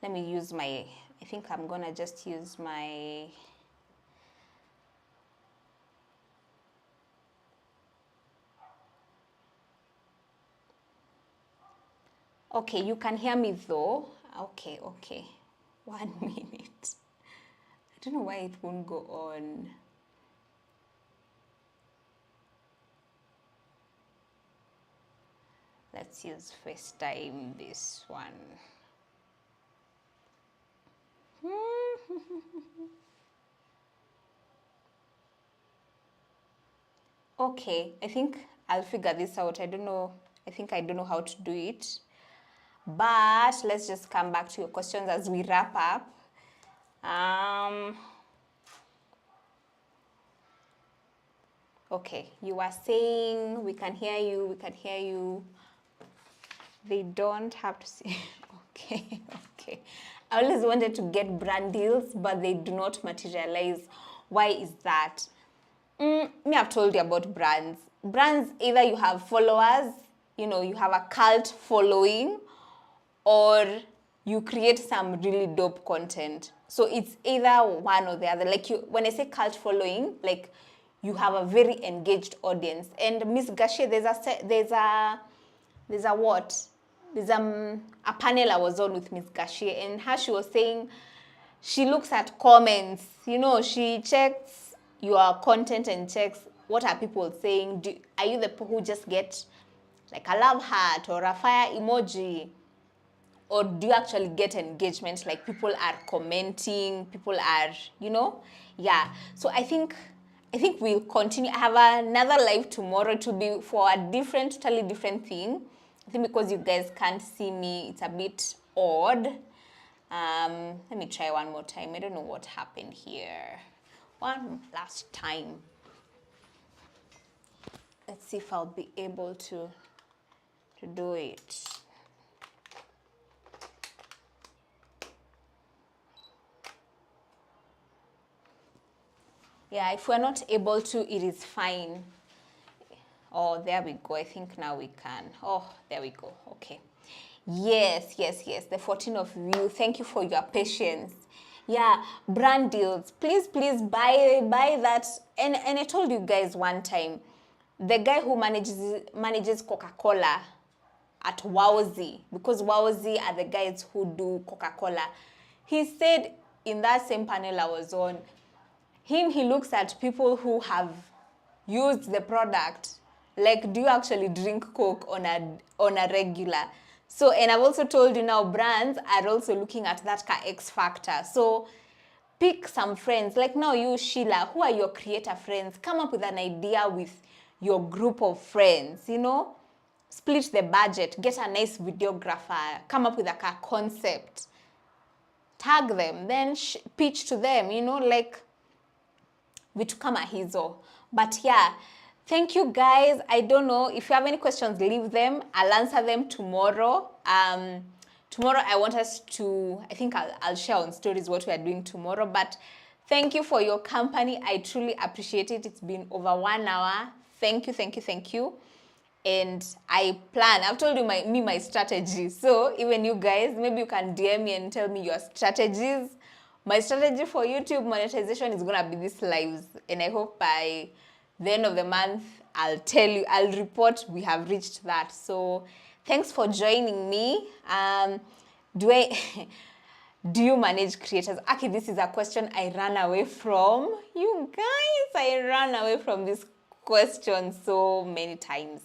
Let me use my, I think I'm gonna just use my, okay, you can hear me though. Okay, okay. 1 minute. I don't know why it won't go on. Let's use FaceTime this one. Okay, I think I'll figure this out. I don't know. I think I don't know how to do it. But let's just come back to your questions as we wrap up. Okay, you were saying we can hear you, we can hear you. They don't have to see. Okay, okay. I always wanted to get brand deals, but they do not materialize. Why is that? Me, I've told you about brands. Brands, either you have followers, you know, you have a cult following, or you create some really dope content. So it's either one or the other. Like you, when I say cult following, like you have a very engaged audience. And Miss Gashie, there's a panel I was on with Miss Gashie, and her she was saying she looks at comments. You know, she checks your content and checks what are people saying. Are you the people who just get like a love heart or a fire emoji? Or do you actually get engagement, like people are commenting, people are, you know? Yeah, so I think we'll continue. I have another live tomorrow to be for a totally different thing. I think because you guys can't see me, it's a bit odd. Let me try one more time. I don't know what happened here. One last time. Let's see if I'll be able to do it. Yeah, if we're not able to, it is fine. Oh, there we go. I think now we can. Oh, there we go. Okay. Yes, yes, yes. The 14 of you. Thank you for your patience. Yeah, brand deals. Please, please buy that. And I told you guys one time, the guy who manages Coca-Cola at Wowzy, because Wowzy are the guys who do Coca-Cola. He said in that same panel I was on, he looks at people who have used the product, like, do you actually drink Coke on a regular? So, and I've also told you now, brands are also looking at that X factor. So pick some friends, like now you, Sheila, who are your creator friends? Come up with an idea with your group of friends, you know, split the budget, get a nice videographer, come up with a concept, tag them, then pitch to them, you know, like vitu kama hizo. But yeah, thank you guys. I don't know if you have any questions, leave them. I'll answer them tomorrow. Tomorrow I want us to, I think I'll share on stories what we are doing tomorrow. But Thank you for your company. I truly appreciate it. It's been over 1 hour. Thank you, thank you, thank you. And I've told you my strategy. So even you guys, maybe you can DM me and tell me your strategies. My strategy for YouTube monetization is gonna be these lives. And I hope by the end of the month, I'll report we have reached that. So thanks for joining me. Do I do you manage creators? Aki, this is a question I ran away from. You guys, I ran away from this question so many times.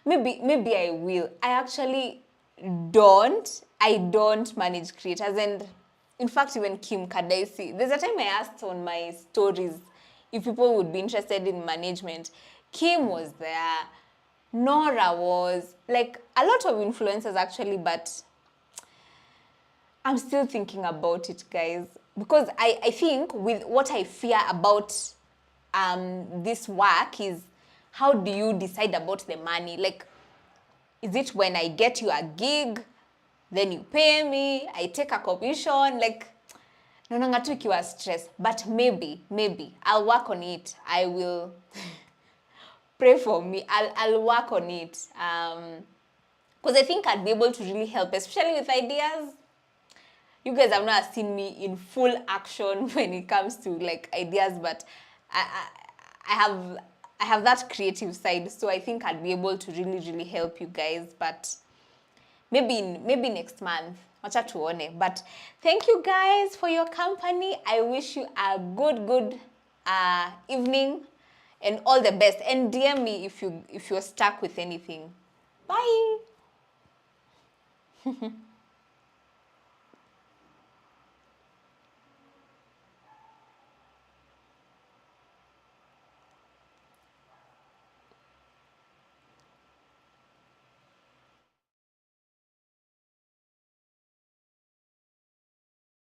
Maybe I will. I actually don't. I don't manage creators. And in fact, even Kim Kadaisi, there's a time I asked on my stories if people would be interested in management. Kim was there. Nora was. Like, a lot of influencers actually, but I'm still thinking about it, guys. Because I think with what I fear about this work is, how do you decide about the money? Like, is it when I get you a gig, then you pay me, I take a commission? Like, naonanga tu ikiwa stress. But maybe, I'll work on it. I will pray for me. I'll work on it. Because I think I'd be able to really help, especially with ideas. You guys have not seen me in full action when it comes to like ideas, but I have that creative side, so I think I'd be able to really help you guys. But maybe next month, wacha tuone. But thank you guys for your company. I wish you a good evening and all the best. And DM me if you're stuck with anything. Bye.